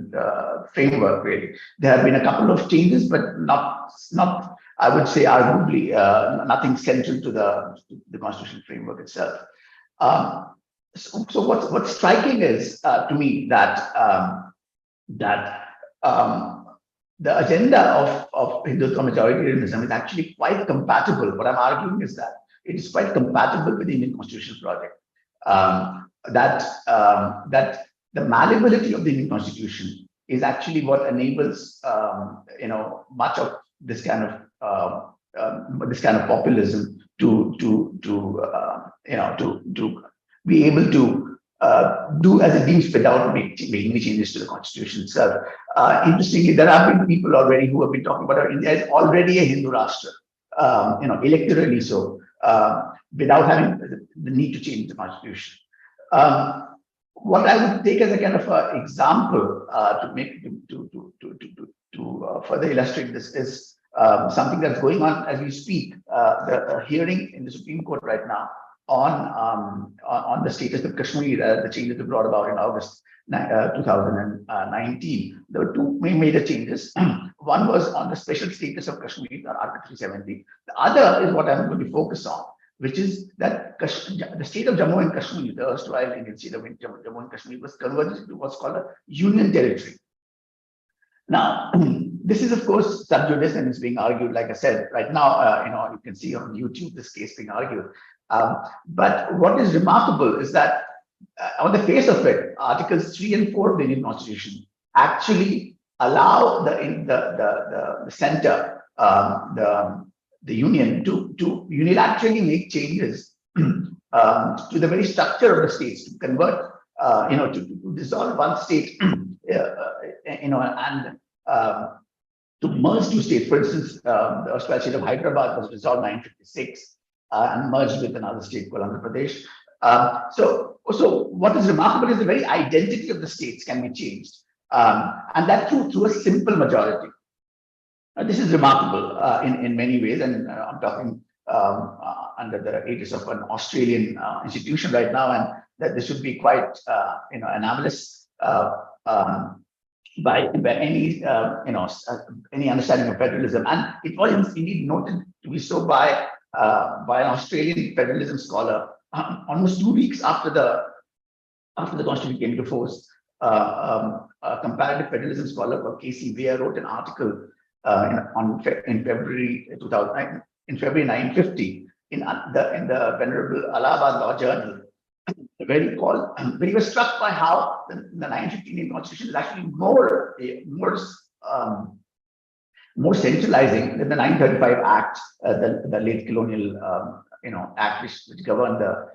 framework, really. There have been a couple of changes, but not I would say arguably nothing central to the constitutional framework itself. So what's striking is to me that the agenda of Hindutva majoritarianism is actually quite compatible. What I'm arguing is that it is quite compatible with the Indian constitutional project. That the malleability of the Indian constitution is actually what enables much of this kind of populism to be able to do as it deems without making any changes to the constitution itself. Interestingly, there have been people already who have been talking about how India is already a Hindu Rashtra, electorally so, without having the need to change the constitution. What I would take as a kind of example to further illustrate this is something that's going on as we speak. The hearing in the Supreme Court right now on the status of Kashmir, the changes that brought about in August 2019. There were two major changes. One was on the special status of Kashmir, Article 370. The other is what I'm going to focus on, which is that the state of Jammu and Kashmir, the erstwhile Indian state of Jammu and Kashmir, was converted into what's called a union territory. Now, this is, of course, sub judice, and it's being argued, like I said, right now, you can see on YouTube this case being argued. But what is remarkable is that on the face of it, Articles 3 and 4 of the Indian Constitution actually allow the center, the union, to unilaterally make changes to the very structure of the states, to convert, to dissolve one state, and to merge two states. For instance, the erstwhile state of Hyderabad was dissolved in 1956. and merged with another state called Andhra Pradesh. So what is remarkable is the very identity of the states can be changed, and that through a simple majority. This is remarkable in many ways, and I'm talking under the aegis of an Australian institution right now, and that this should be quite anomalous by any any understanding of federalism. And it was indeed noted to be so by an Australian federalism scholar almost 2 weeks after the Constitution came into force. A comparative federalism scholar called Casey Weir wrote an article in February 2009, in February 1950, in the Venerable Allahabad Law Journal, where he was struck by how the 1950 Indian Constitution is actually more centralizing than the 1935 Act, the late colonial act which governed the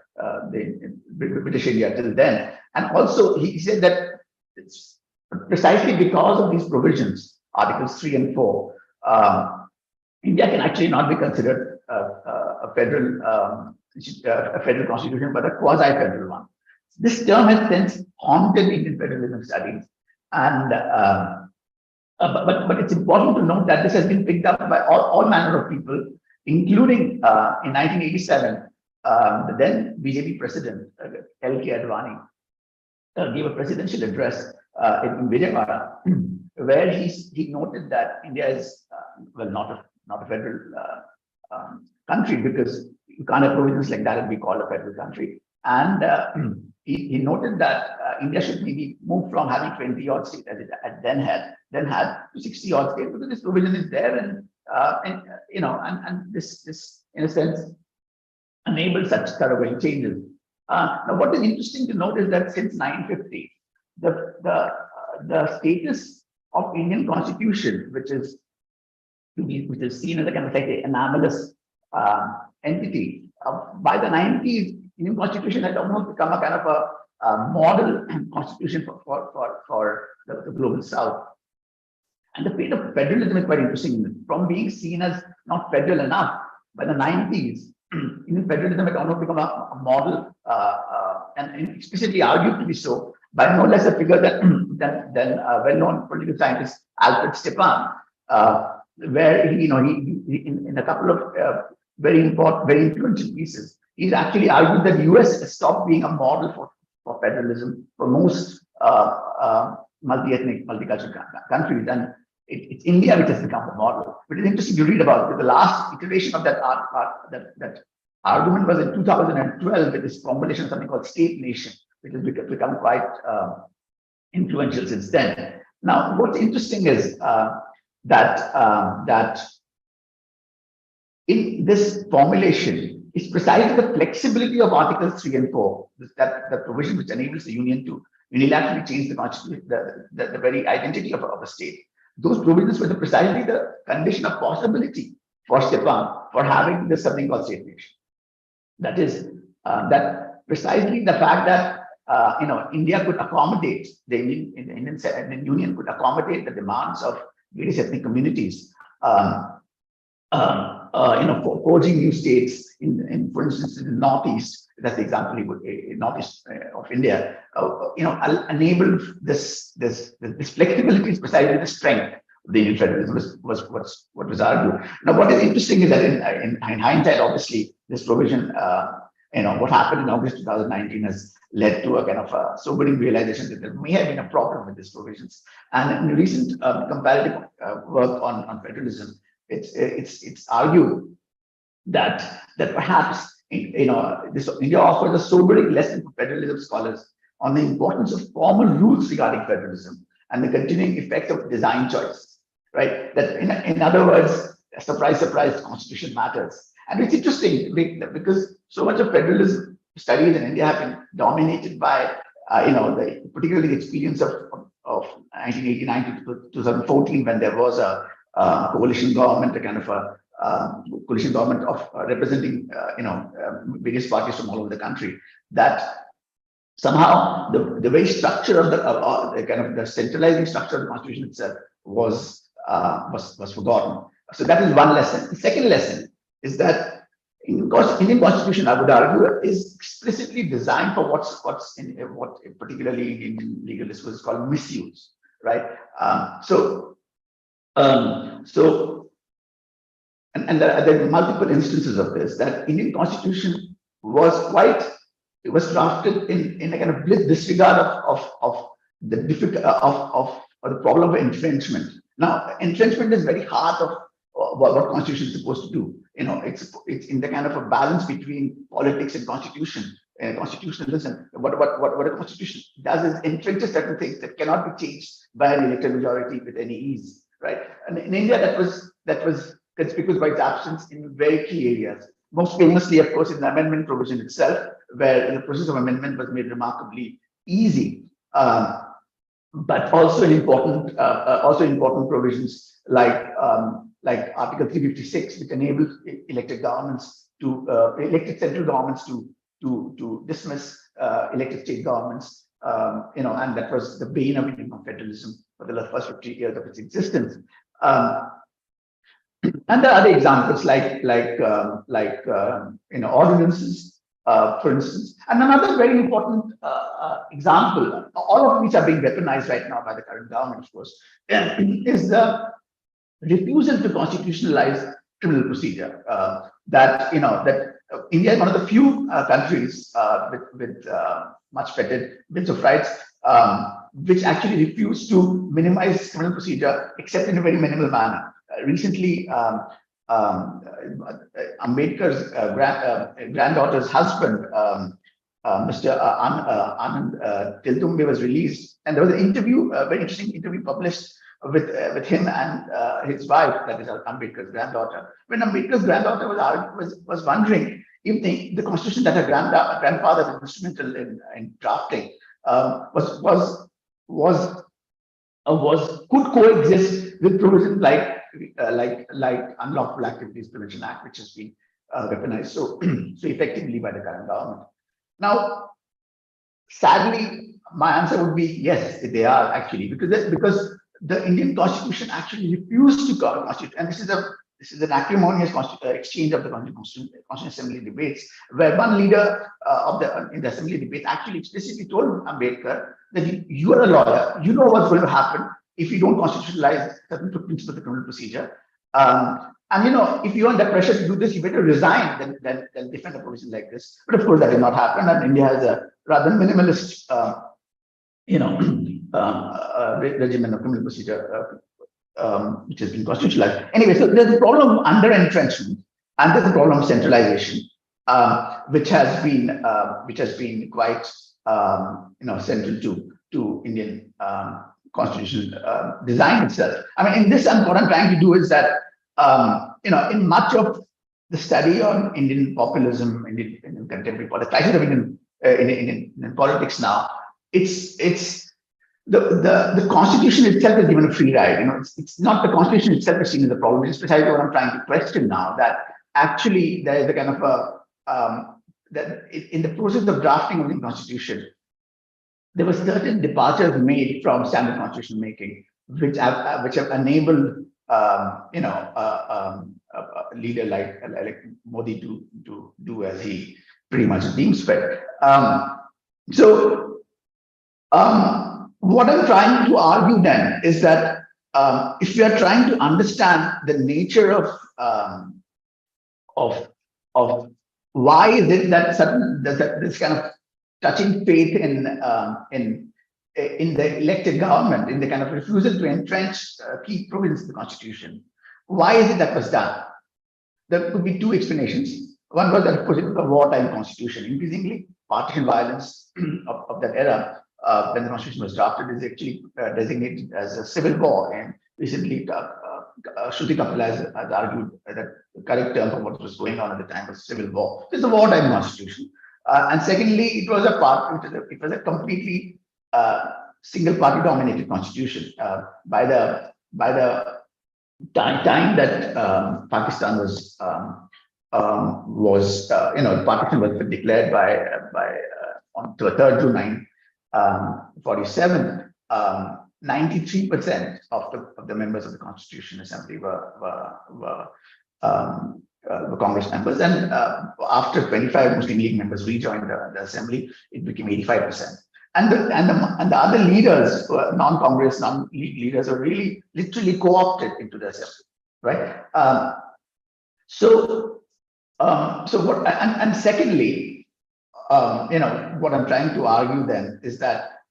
British India till then. And also he said that it's precisely because of these provisions, Articles 3 and 4, India can actually not be considered a federal constitution, but a quasi-federal one. This term has since haunted Indian federalism studies, and but it's important to note that this has been picked up by all manner of people, including in 1987, the then BJP president L.K. Advani gave a presidential address in Vijayawada, where he noted that India is not a federal country, because you can't have provisions like that and be called a federal country. And he noted that India should maybe move from having 20 odd states as it then had to 60 odd states, because this provision is there, and this in a sense enabled such thoroughgoing changes. Now, what is interesting to note is that since 1950, the status of Indian Constitution, which is seen as a kind of like an anomalous entity, by the 90s, Indian Constitution had almost become a kind of a model constitution for the global South. And the fate of federalism is quite interesting. From being seen as not federal enough, by the 90s, Indian federalism had almost become a model, and explicitly argued to be so by no less a figure than well-known political scientist Alfred Stepan, where he in a couple of very important, very influential pieces, he's actually argued that the US has stopped being a model for federalism for most multi-ethnic, multicultural countries, and it's India which has become the model. But it's interesting to read about it. The last iteration of that argument was in 2012 with this formulation of something called state nation, which has become quite influential since then. Now, what's interesting is that in this formulation is precisely the flexibility of Articles 3 and 4, that the provision which enables the union to unilaterally change the constitution, the very identity of a state. Those provisions were precisely the condition of possibility for Stepan for having this something called state nation. That is, that precisely the fact that India could accommodate the Indian Union could accommodate the demands of various ethnic communities, forging new states for instance, in the Northeast. That's the example he would, Northeast of India. Enabled this flexibility is precisely the strength of the Indian federalism was what was argued. Now, what is interesting is that in hindsight, obviously, this provision, what happened in August 2019 has led to a kind of a sobering realization that there may have been a problem with these provisions. And in recent comparative work on federalism, it's argued that perhaps India offers a sobering lesson for federalism scholars on the importance of formal rules regarding federalism and the continuing effect of design choice, right? That in other words, surprise, surprise, constitution matters. And it's interesting because so much of federalism studies in India have been dominated by, particularly the experience of 1989 to 2014, when there was a coalition government, a kind of a coalition government of representing, various parties from all over the country. That somehow the very structure of the kind of the centralizing structure of the constitution itself was forgotten. So that is one lesson. The second lesson is that Indian Constitution, I would argue, is explicitly designed for what's in what particularly in Indian legal discourse is called misuse, right? And there are multiple instances of this, that Indian Constitution was drafted in a kind of disregard of the the problem of entrenchment. Now, entrenchment is very heart of what Constitution is supposed to do. It's in the kind of a balance between politics and constitution. Constitutionalism. What a constitution does is entrenches certain things that cannot be changed by an elected majority with any ease, right? And in India, that was conspicuous by its absence in very key areas. Most famously, of course, in the amendment provision itself, where the process of amendment was made remarkably easy. But also important provisions like Article 356, which enables elected governments to elected central governments to dismiss elected state governments. And that was the bane of Indian federalism for the first 50 years of its existence. And there are other examples like ordinances, for instance. And another very important example, all of which are being weaponized right now by the current government, of course, is the refusal to constitutionalize criminal procedure. That India is one of the few countries with much vetted bills of rights, which actually refuse to minimize criminal procedure except in a very minimal manner. Recently, Ambedkar's granddaughter's husband, Mr. Anand Tiltumbe, was released, and there was an interview, a very interesting interview published with him and his wife, that is Ambedkar's granddaughter. When Ambedkar's granddaughter was wondering if the constitution that her grandfather was instrumental in drafting could coexist with provisions like Unlawful Activities Prevention Act, which has been weaponized so effectively by the current government. Now, sadly, my answer would be yes, they are actually, because the Indian Constitution actually refused to constitute, and this is an acrimonious exchange of the Constitutional Assembly debates, where one leader in the Assembly debates actually explicitly told Ambedkar that you are a lawyer, you know what's going to happen if you don't constitutionalize certain principles of the criminal procedure. And if you're under pressure to do this, you better resign than defend a provision like this. But of course, that did not happen, and India has a rather minimalist, regimen of criminal procedure, which has been constitutionalized. Anyway, so there's a problem of under-entrenchment, and there's a problem of centralization, which has been quite central to Indian constitutional design itself. I mean, in this, what I'm trying to do is that in much of the study on Indian populism, Indian contemporary politics, crisis of Indian politics now, it's the Constitution itself is given a free ride. It's not the Constitution itself is seen as a problem. It's precisely what I'm trying to question now. That actually there is a kind of that in the process of drafting of the Constitution, there were certain departures made from standard constitutional making, which have enabled a leader like Modi to do as he pretty much deems fit. What I'm trying to argue then is that if we are trying to understand the nature of why is it that this kind of touching faith in the elected government, in the kind of refusal to entrench key provisions of the Constitution, why is it that was done? There could be two explanations. One was that, of course, it was a wartime constitution. Increasingly, partisan violence of that era, when the Constitution was drafted, is actually designated as a civil war. And recently, Shruti Kapila has argued that the correct term for what was going on at the time was civil war. It's a wartime constitution. And secondly, it was a completely single party dominated constitution. By the time that Pakistan was partition was declared on the 3rd June 1947, 93% of the members of the Constitution Assembly were Congress members, and after 25 Muslim League members rejoined the assembly, it became 85%. And the other leaders, non-Congress, non-League leaders, are really literally co-opted into the assembly, right? So what? And secondly, what I'm trying to argue then is that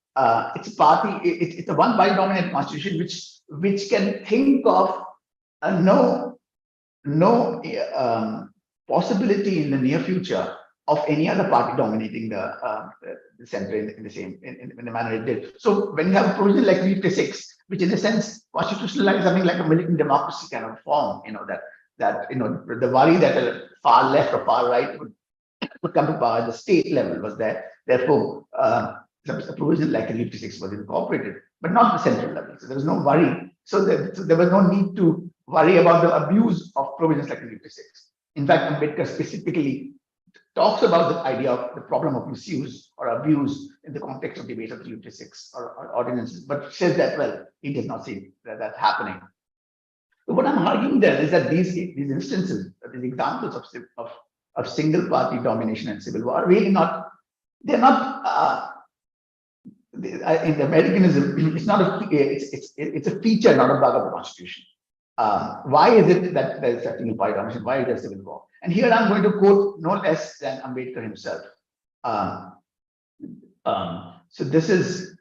it's a party, it's a one party dominant constitution which can think of no possibility in the near future of any other party dominating the center in the manner it did. So when you have a provision like 356, which in a sense constitutionalizes something like a militant democracy kind of form, that the worry that a far left or far right would come to power at the state level was there. Therefore, a provision like 356 was incorporated, but not the central level. So there was no worry. So there was no need to worry about the abuse of provisions like 356. In fact, Ambedkar specifically talks about the idea of the problem of misuse or abuse in the context of debate of 356 or ordinances, but says that, well, he does not see that happening. So what I'm arguing there is that these instances, these examples of single party domination and civil war, are really not, they're not, in the Americanism, it's not it's a feature, not a bug of the Constitution. Why is it that there is a single party domination? Why is there civil war? And here I'm going to quote no less than Ambedkar himself. So this is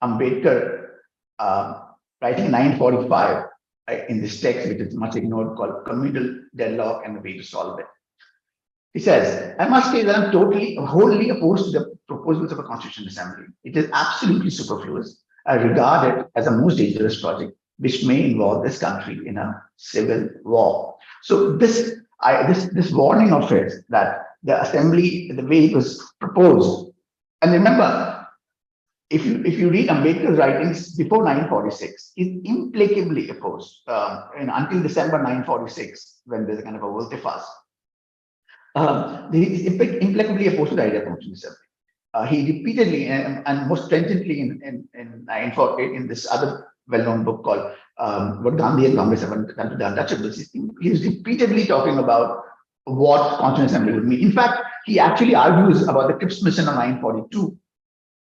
Ambedkar writing 945 in this text, which is much ignored, called Communal Deadlock and the Way to Solve It. He says, I must say that I'm wholly opposed to the proposals of a constitutional assembly. It is absolutely superfluous. I regard it as a most dangerous project, which may involve this country in a civil war. So this warning of his, that the assembly, the way it was proposed, and remember, if you read Ambedkar's writings before 946, he's implacably opposed until December 946, when there's a kind of a volte-face. He's implacably opposed to the idea of constitutional assembly. He repeatedly and most stringently in this other well-known book called What Gandhi and Congress Have Done to the Untouchables, he's repeatedly talking about what constitutional assembly would mean. In fact, he actually argues about the Cripps mission of 942,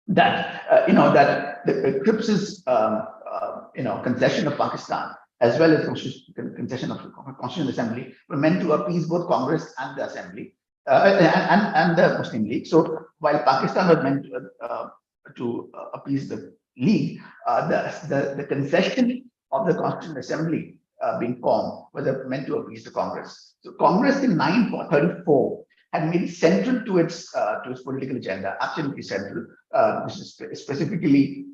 that that the Cripps's concession of Pakistan as well as concession of Constitutional Assembly were meant to appease both Congress and the Assembly and the Muslim League. So while Pakistan was meant to appease the League, the concession of the Constitutional Assembly being formed was meant to appease the Congress. So Congress in 934 had made it central to its political agenda, absolutely central. This is specifically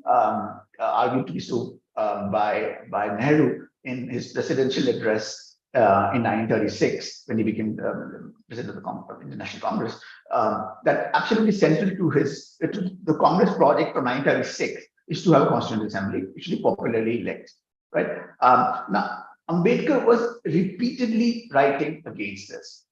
argued to be so by Nehru in his presidential address in 1936, when he became president of the International Congress. That absolutely central to the Congress project of 1936 is to have a constitutional assembly, which should be popularly elected, right? Now, Ambedkar was repeatedly writing against this.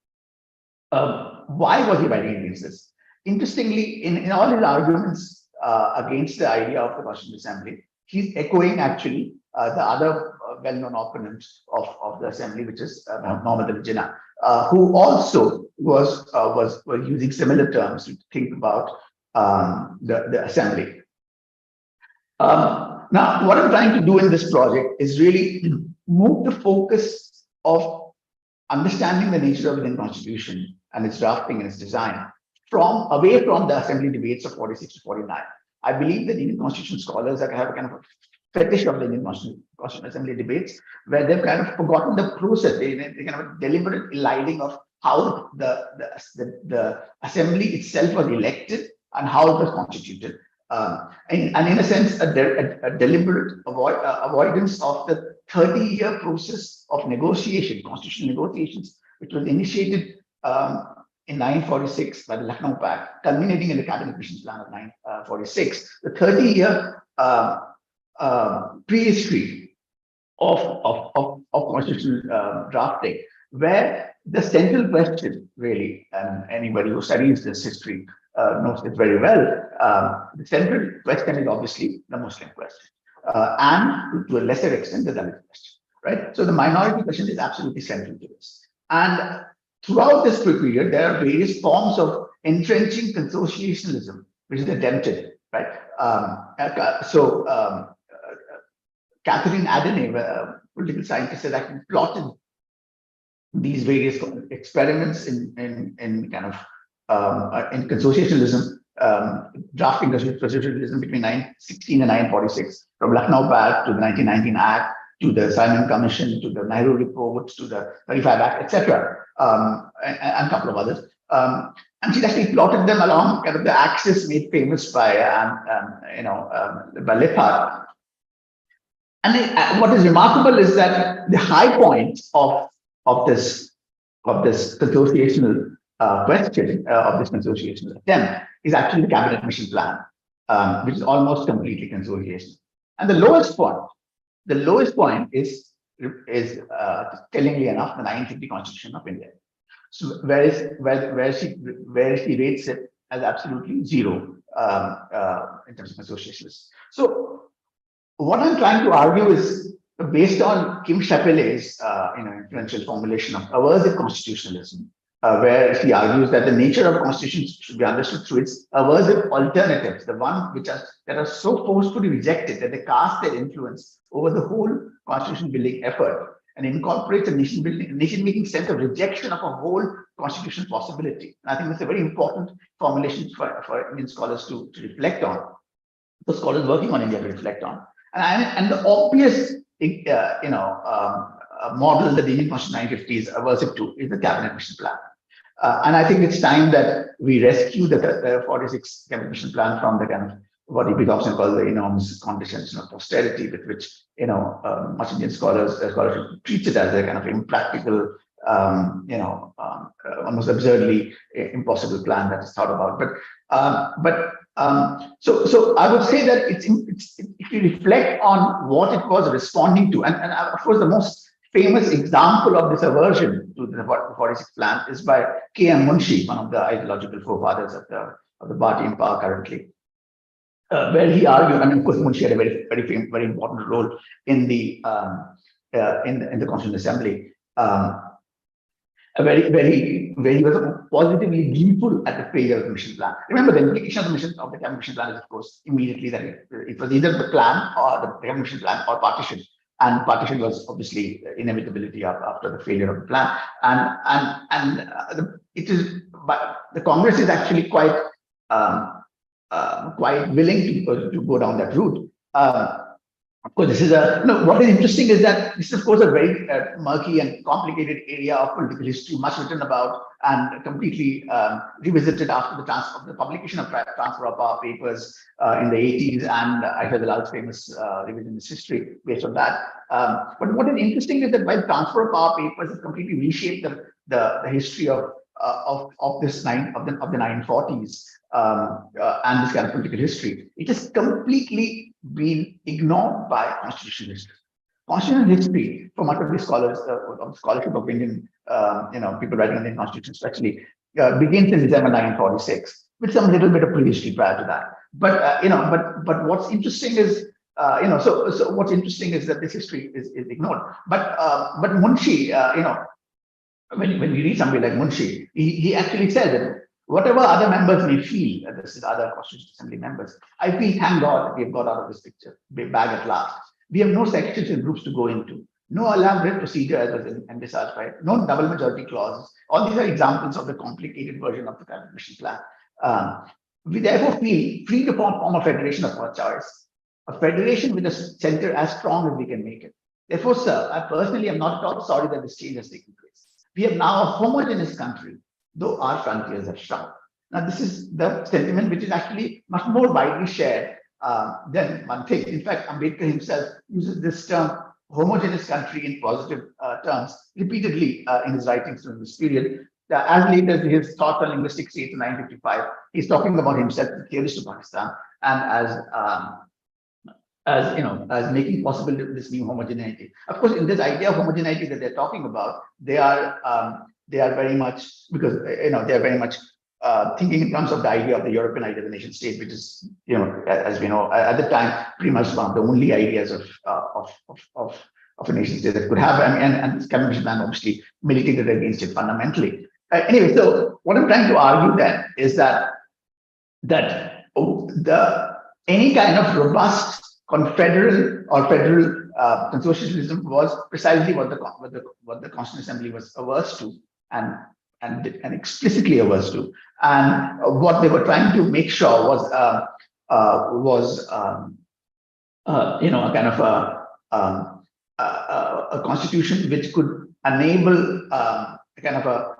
Why was he writing against this? Interestingly, in all his arguments against the idea of the Constitutional Assembly, he's echoing actually the other well-known opponent of the assembly, which is Muhammad Ali Jinnah, who also was using similar terms to think about the assembly. Now, what I'm trying to do in this project is really move the focus of understanding the nature of the Indian Constitution and its drafting and its design away from the assembly debates of 46 to 49. I believe that Indian Constitution scholars have a kind of a fetish of the Indian Constitutional Assembly debates, where they've kind of forgotten the process. They kind of a deliberate eliding of how the assembly itself was elected and how it was constituted. And in a sense, a deliberate avoidance of the 30-year process of negotiation, constitutional negotiations, which was initiated in 946 by the Lucknow Pact, culminating in the Cabinet Missions Plan of 946. The 30-year prehistory of constitutional drafting, where the central question, really, and anybody who studies this history knows it very well, the central question is obviously the Muslim question, and to a lesser extent, the Dalit question. right? So the minority question is absolutely central to this. And throughout this period, there are various forms of entrenching consociationalism, which is attempted, right? Catherine Adenauer, a political scientist, has actually plotted these various experiments in kind of in consociationalism, drafting consociationalism between 1916 and 1946, from Lucknow Pact to the 1919 Act, to the Simon Commission, to the Nehru Report, to the 35 Act, etc., and a couple of others. And she actually plotted them along kind of the axis made famous by Lippard. And what is remarkable is that the high point of this consociational question, of this consociational attempt, is actually the cabinet mission plan, which is almost completely consociational. And the lowest point is tellingly enough, the 1950 Constitution of India. So where she rates it as absolutely zero in terms of consociationalism. So what I'm trying to argue is based on Kim Chapelet's influential formulation of aversive constitutionalism, where she argues that the nature of a constitution should be understood through its aversive alternatives, the one that are so forcefully rejected that they cast their influence over the whole constitution building effort and incorporates a nation-making sense of rejection of a whole constitutional possibility. And I think that's a very important formulation for Indian scholars to reflect on, for scholars working on India to reflect on. And the obvious model that the Indian Constitution 1950 is aversive to is the cabinet mission plan. And I think it's time that we rescue the 46 cabinet mission plan from the kind of what we often call the enormous conditions of austerity, with which much Indian scholars treat it as a kind of impractical, almost absurdly impossible plan that is thought about. So I would say that if you reflect on what it was responding to, and of course the most famous example of this aversion to the 46 plan is by K.M. Munshi, one of the ideological forefathers of the party in power currently, where he argued. I mean, of course, Munshi had a very important role in the Constitutional Assembly. Where he was positively gleeful at the failure of the mission plan. Remember, the implication of the cabinet mission plan is, of course, immediately that it was either the plan or the cabinet mission plan or partition. And partition was obviously inevitability after the failure of the plan. The Congress is actually quite willing to go down that route. Of course, this is what is interesting is that this is, of course, a very murky and complicated area of political history, much written about and completely revisited after the publication of Transfer of Power papers in the 80s, and Ahmed's famous revisionist history based on that. But what is interesting is that while Transfer of Power papers have completely reshaped the history of the 1940s and this kind of political history, it has completely been ignored by constitutional history. Constitutional history, for much of the scholars, of scholarship of Indian, people writing on the Constitution, especially, begins in December 1946, with some little bit of prehistory prior to that. But what's interesting is, so what's interesting is that this history is ignored. But Munshi, when we read somebody like Munshi, he actually says that whatever other members may feel, this is other Constitutional Assembly members, I feel, thank God, that we have got out of this picture bag at last. We have no sections and groups to go into, no elaborate procedure as was envisaged by it, no double majority clauses. All these are examples of the complicated version of the cabinet mission plan. We therefore feel free to form a federation of our choice, a federation with a center as strong as we can make it. Therefore, sir, I personally am not at all sorry that this change has taken place. We have now a homogeneous country, though our frontiers have shrunk. Now, this is the sentiment which is actually much more widely shared than one thinks. In fact, Ambedkar himself uses this term, homogeneous country, in positive terms repeatedly in his writings during this period. As late as his thoughts on linguistic states in 1955, he's talking about himself as the theorist of Pakistan and as making possible this new homogeneity. Of course, in this idea of homogeneity that they're talking about, they are very much, because they are very much thinking in terms of the idea of the European idea of the nation state, which is, as we know, at the time, pretty much one of the only ideas of a nation state that could have. I mean, and this commission plan obviously militated against it fundamentally. Anyway, so what I'm trying to argue then is that any kind of robust confederal or federal consortialism was precisely what the Constitutional Assembly was averse to and explicitly averse to. And what they were trying to make sure was a kind of a constitution which could enable kind of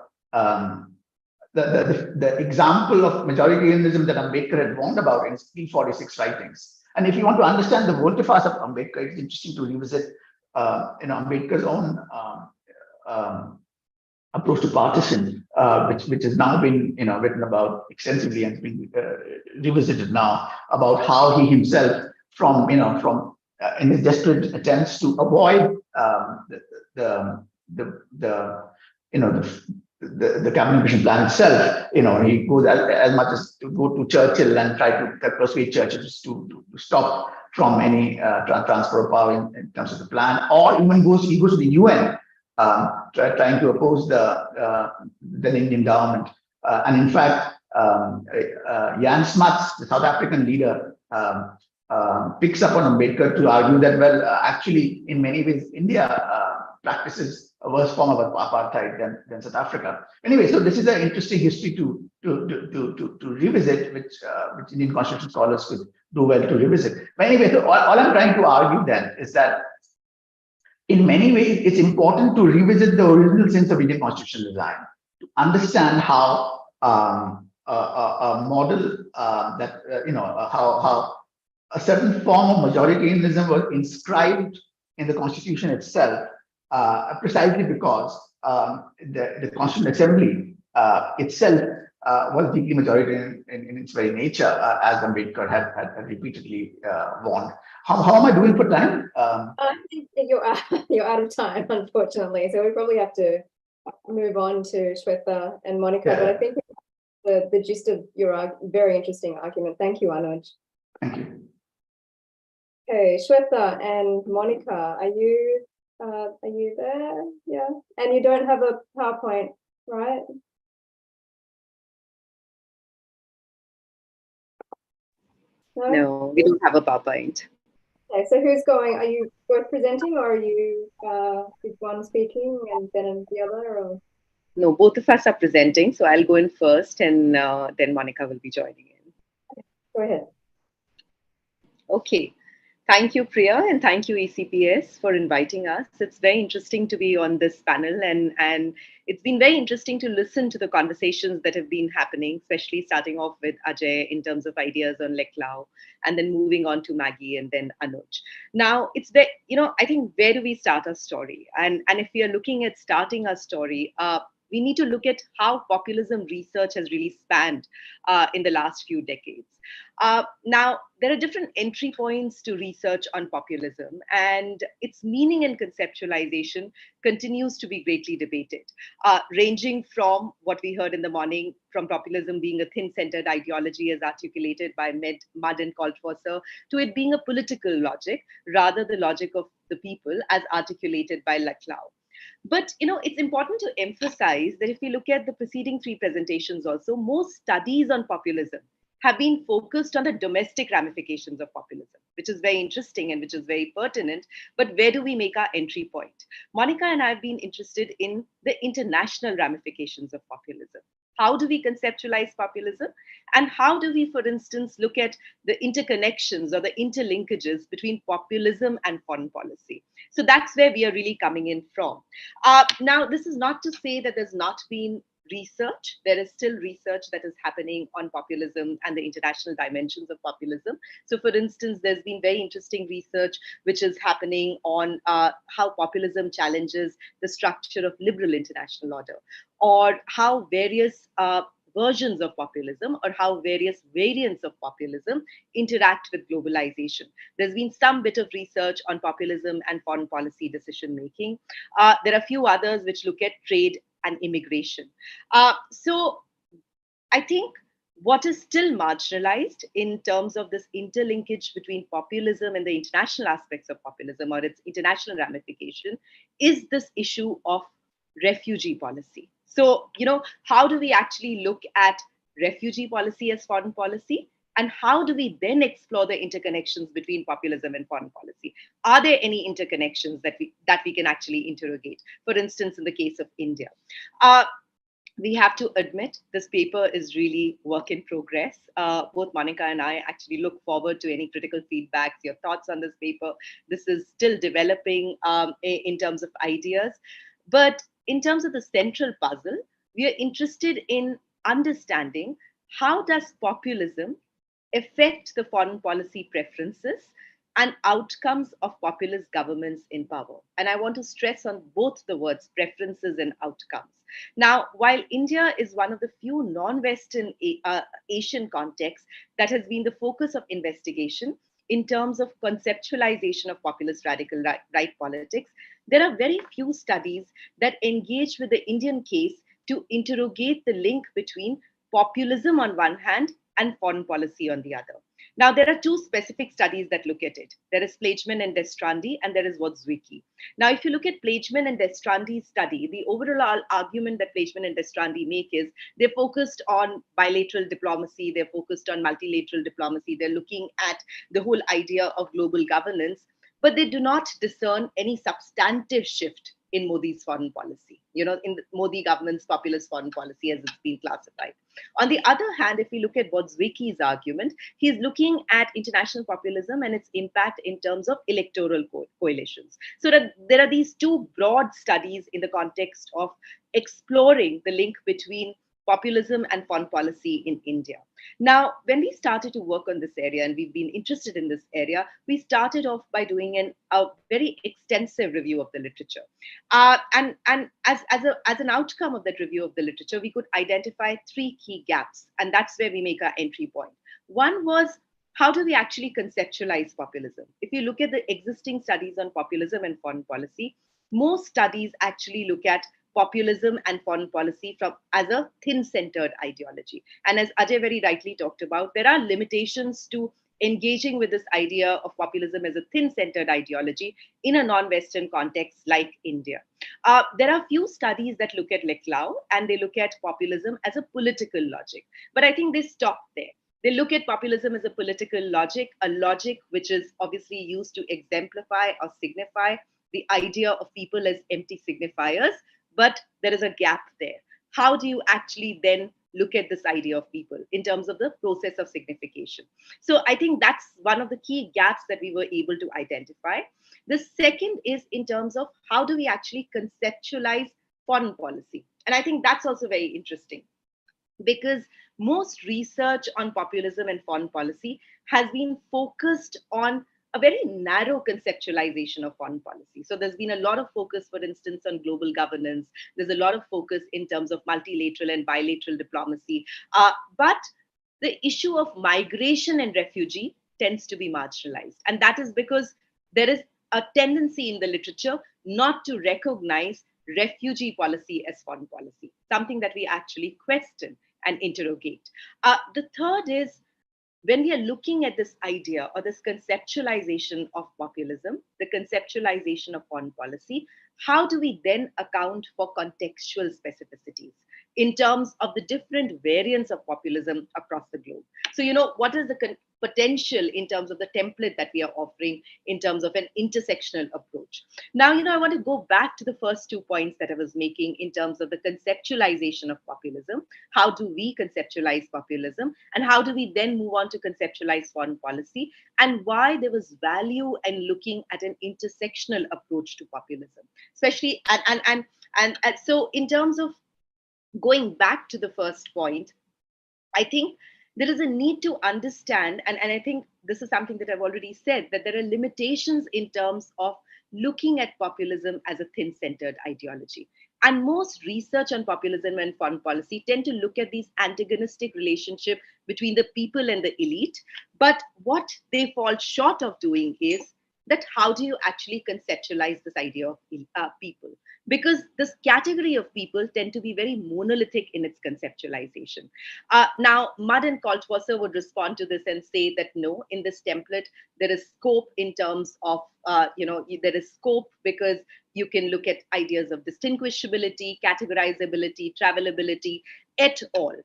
the example of majoritarianism that Ambedkar had warned about in his 346 writings. And if you want to understand the volte-face of Ambedkar, it's interesting to revisit Ambedkar's own approach to partition, which has now been written about extensively and been revisited now, about how he himself, in his desperate attempts to avoid the cabinet mission plan itself, he goes as much as to go to Churchill and try to persuade Churchill to stop from any transfer of power in terms of the plan, or even he goes to the UN trying to oppose the Indian government. And in fact, Jan Smuts, the South African leader, picks up on Ambedkar to argue that, well, actually, in many ways, India practices a worse form of apartheid than South Africa. Anyway, so this is an interesting history to revisit, which Indian constitutional scholars could do well to revisit. But anyway, so all I'm trying to argue then is that in many ways, it's important to revisit the original sense of Indian constitutional design to understand how a model how a certain form of majoritarianism was inscribed in the Constitution itself, precisely because the Constitutional Assembly itself was deeply majoritarian in its very nature, as Ambedkar had repeatedly warned. How am I doing for time? I think you're out of time, unfortunately. So we probably have to move on to Shweta and Monica. Yeah. But I think the gist of your very interesting argument. Thank you, Anuj. Thank you. Okay, Shweta and Monica, are you there? Yeah, and you don't have a PowerPoint, right? No, we don't have a PowerPoint. Okay, so who's going? Are you both presenting, or are you is one speaking and then the other? Or? No, both of us are presenting, so I'll go in first, and then Monica will be joining in. Go ahead. Okay. Thank you, Priya, and thank you, ECPS, for inviting us. It's very interesting to be on this panel, and it's been very interesting to listen to the conversations that have been happening, especially starting off with Ajay in terms of ideas on Leklau, and then moving on to Maggie and then Anuj. Now, it's very, I think, where do we start our story? And if we are looking at starting our story, we need to look at how populism research has really spanned in the last few decades. Now, there are different entry points to research on populism, and its meaning and conceptualization continues to be greatly debated, ranging from what we heard in the morning, from populism being a thin-centered ideology as articulated by Mudd and Kaltwasser, to it being a political logic, rather the logic of the people as articulated by Leklau. But it's important to emphasize that if we look at the preceding three presentations also, most studies on populism have been focused on the domestic ramifications of populism, which is very interesting and which is very pertinent. But where do we make our entry point? Monica and I have been interested in the international ramifications of populism. How do we conceptualize populism? And how do we, for instance, look at the interconnections or the interlinkages between populism and foreign policy? So that's where we are really coming in from. Now, this is not to say that there's not been research. There is still research that is happening on populism and the international dimensions of populism. So for instance, there's been very interesting research which is happening on how populism challenges the structure of liberal international order, or how various versions of populism or how various variants of populism interact with globalization. There's been some bit of research on populism and foreign policy decision making. There are a few others which look at trade and immigration. So I think what is still marginalized in terms of this interlinkage between populism and the international aspects of populism or its international ramification is this issue of refugee policy. So, how do we actually look at refugee policy as foreign policy? And how do we then explore the interconnections between populism and foreign policy? Are there any interconnections that we can actually interrogate? For instance, in the case of India. We have to admit this paper is really work in progress. Both Monica and I actually look forward to any critical feedbacks, your thoughts on this paper. This is still developing in terms of ideas. But in terms of the central puzzle, we are interested in understanding how does populism affect the foreign policy preferences and outcomes of populist governments in power. And I want to stress on both the words preferences and outcomes. Now, while India is one of the few non-Western Asian contexts that has been the focus of investigation in terms of conceptualization of populist radical right politics, there are very few studies that engage with the Indian case to interrogate the link between populism on one hand and foreign policy on the other. Now, there are two specific studies that look at it. There is Plageman and Destrandi, and there is Wodzwicki. Now, if you look at Plageman and Destrandi's study, the overall argument that Plageman and Destrandi make is they're focused on bilateral diplomacy, they're focused on multilateral diplomacy, they're looking at the whole idea of global governance, but they do not discern any substantive shift in Modi's foreign policy, in the Modi government's populist foreign policy as it's been classified. On the other hand, if we look at Wodzwicki's argument, he's looking at international populism and its impact in terms of electoral coalitions. So that there are these two broad studies in the context of exploring the link between populism and foreign policy in India. Now, when we started to work on this area, and we've been interested in this area, we started off by doing a very extensive review of the literature. And as an outcome of that review of the literature, we could identify three key gaps, and that's where we make our entry point. One was, how do we actually conceptualize populism? If you look at the existing studies on populism and foreign policy, most studies actually look at populism and foreign policy as a thin-centered ideology. And as Ajay very rightly talked about, there are limitations to engaging with this idea of populism as a thin-centered ideology in a non-Western context like India. There are few studies that look at Leclau and they look at populism as a political logic. But I think they stop there. They look at populism as a political logic, a logic which is obviously used to exemplify or signify the idea of people as empty signifiers. But there is a gap there. How do you actually then look at this idea of people in terms of the process of signification? So I think that's one of the key gaps that we were able to identify. The second is in terms of how do we actually conceptualize foreign policy? And I think that's also very interesting because most research on populism and foreign policy has been focused on a very narrow conceptualization of foreign policy. So there's been a lot of focus, for instance, on global governance. There's a lot of focus in terms of multilateral and bilateral diplomacy. But the issue of migration and refugee tends to be marginalized. And that is because there is a tendency in the literature not to recognize refugee policy as foreign policy, something that we actually question and interrogate. The third is, when we are looking at this idea or this conceptualization of populism, the conceptualization of foreign policy, how do we then account for contextual specificities in terms of the different variants of populism across the globe? So, what is the potential in terms of the template that we are offering in terms of an intersectional approach? Now, I want to go back to the first 2 points that I was making in terms of the conceptualization of populism. How do we conceptualize populism? And how do we then move on to conceptualize foreign policy? And why there was value in looking at an intersectional approach to populism, especially, and so in terms of going back to the first point, I think there is a need to understand, and I think this is something that I've already said, that there are limitations in terms of looking at populism as a thin-centered ideology. And most research on populism and foreign policy tend to look at these antagonistic relationship between the people and the elite. But what they fall short of doing is that how do you actually conceptualize this idea of people? Because this category of people tend to be very monolithic in its conceptualization. Now, Mudd and Kaltwasser would respond to this and say that no, in this template, there is scope in terms of, there is scope because you can look at ideas of distinguishability, categorizability, travelability, et al.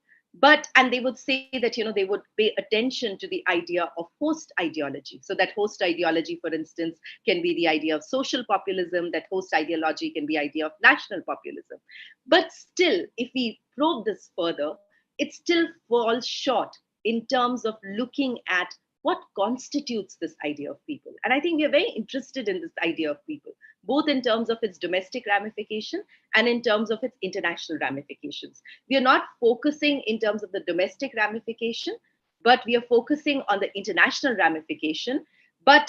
And they would say that, they would pay attention to the idea of host ideology. So that host ideology, for instance, can be the idea of social populism, that host ideology can be idea of national populism. But still, if we probe this further, it still falls short in terms of looking at what constitutes this idea of people. And I think we are very interested in this idea of people, both in terms of its domestic ramification and in terms of its international ramifications. We are not focusing in terms of the domestic ramification, but we are focusing on the international ramification. But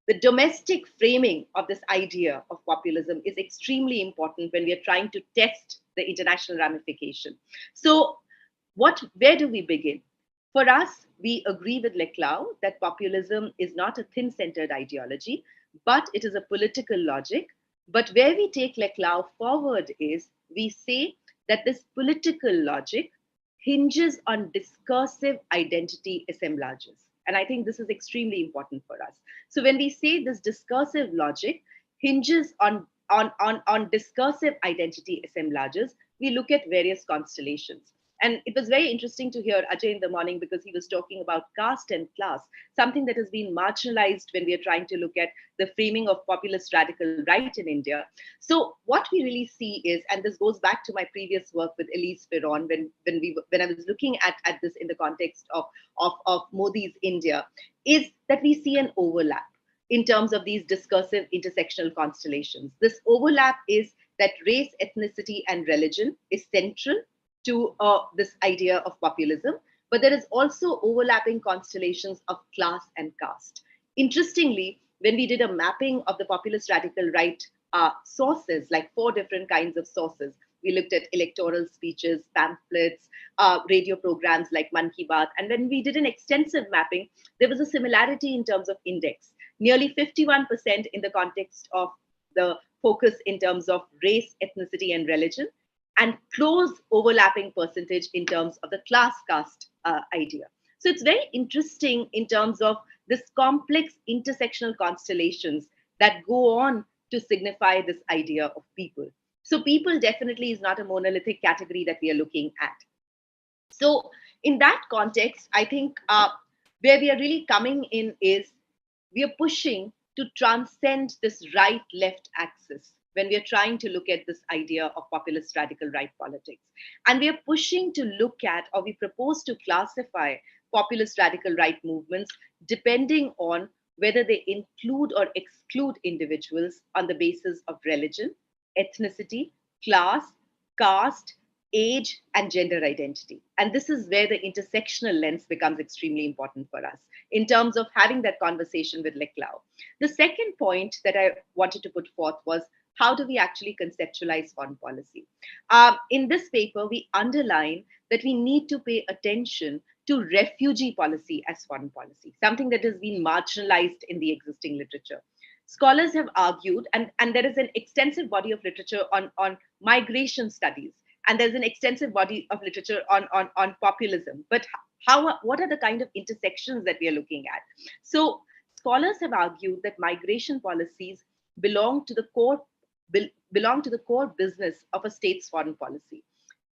the domestic framing of this idea of populism is extremely important when we are trying to test the international ramification. So where do we begin? For us, we agree with Leclau that populism is not a thin-centered ideology, but it is a political logic. But where we take Leclau forward is we say that this political logic hinges on discursive identity assemblages. And I think this is extremely important for us. So when we say this discursive logic hinges on discursive identity assemblages, we look at various constellations. And it was very interesting to hear Ajay in the morning because he was talking about caste and class, something that has been marginalized when we are trying to look at the framing of populist radical right in India. So what we really see is, and this goes back to my previous work with Elise Ferron, when I was looking at this in the context of Modi's India, is that we see an overlap in terms of these discursive intersectional constellations. This overlap is that race, ethnicity, and religion is central to this idea of populism, but there is also overlapping constellations of class and caste. Interestingly, when we did a mapping of the populist radical right sources, like 4 different kinds of sources, we looked at electoral speeches, pamphlets, radio programs like Man Ki Baat, and when we did an extensive mapping, there was a similarity in terms of index, nearly 51% in the context of the focus in terms of race, ethnicity, and religion, and close overlapping percentage in terms of the class caste idea. So it's very interesting in terms of this complex intersectional constellations that go on to signify this idea of people. So people definitely is not a monolithic category that we are looking at. So in that context, I think where we are really coming in is we are pushing to transcend this right-left axis when we are trying to look at this idea of populist radical right politics. And we are pushing to look at, or we propose to classify populist radical right movements depending on whether they include or exclude individuals on the basis of religion, ethnicity, class, caste, age, and gender identity. And this is where the intersectional lens becomes extremely important for us in terms of having that conversation with Leclau. The second point that I wanted to put forth was, how do we actually conceptualize foreign policy? In this paper, we underline that we need to pay attention to refugee policy as foreign policy, something that has been marginalized in the existing literature. Scholars have argued, and there is an extensive body of literature on migration studies, and there's an extensive body of literature on populism. But what are the kind of intersections that we are looking at? So scholars have argued that migration policies belong to the core business of a state's foreign policy.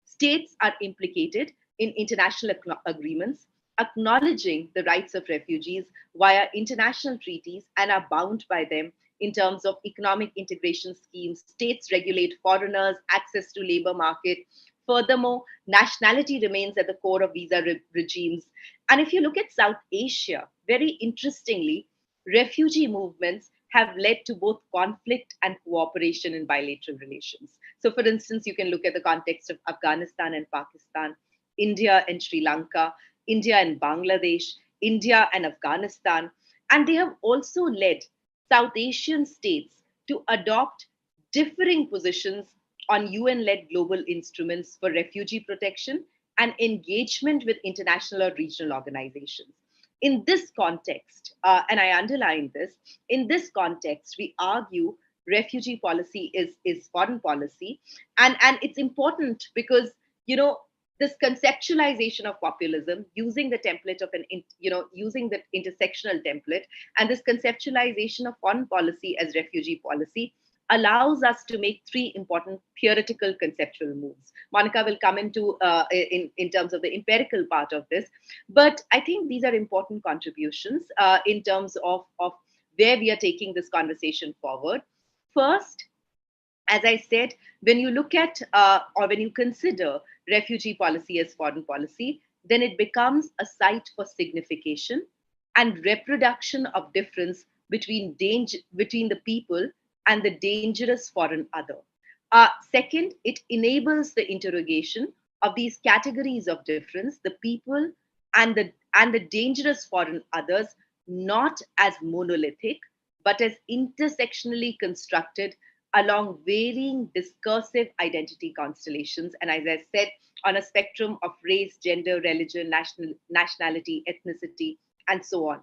States are implicated in international agreements, acknowledging the rights of refugees via international treaties and are bound by them in terms of economic integration schemes. States regulate foreigners, access to labor market. Furthermore, nationality remains at the core of visa regimes. And if you look at South Asia, very interestingly, refugee movements have led to both conflict and cooperation in bilateral relations. So for instance, you can look at the context of Afghanistan and Pakistan, India and Sri Lanka, India and Bangladesh, India and Afghanistan. And they have also led South Asian states to adopt differing positions on UN-led global instruments for refugee protection and engagement with international or regional organizations. In this context, and I underline this, in this context, we argue refugee policy is foreign policy. And it's important because, this conceptualization of populism using the template of using the intersectional template, and this conceptualization of foreign policy as refugee policy allows us to make three important theoretical conceptual moves. Monica will come into in terms of the empirical part of this, but I think these are important contributions in terms of where we are taking this conversation forward. First, as I said, when you look at or when you consider refugee policy as foreign policy, then it becomes a site for signification and reproduction of difference between the people and the dangerous foreign other. Second, it enables the interrogation of these categories of difference, the people and the dangerous foreign others, not as monolithic, but as intersectionally constructed along varying discursive identity constellations. And as I said, on a spectrum of race, gender, religion, nationality, ethnicity, and so on.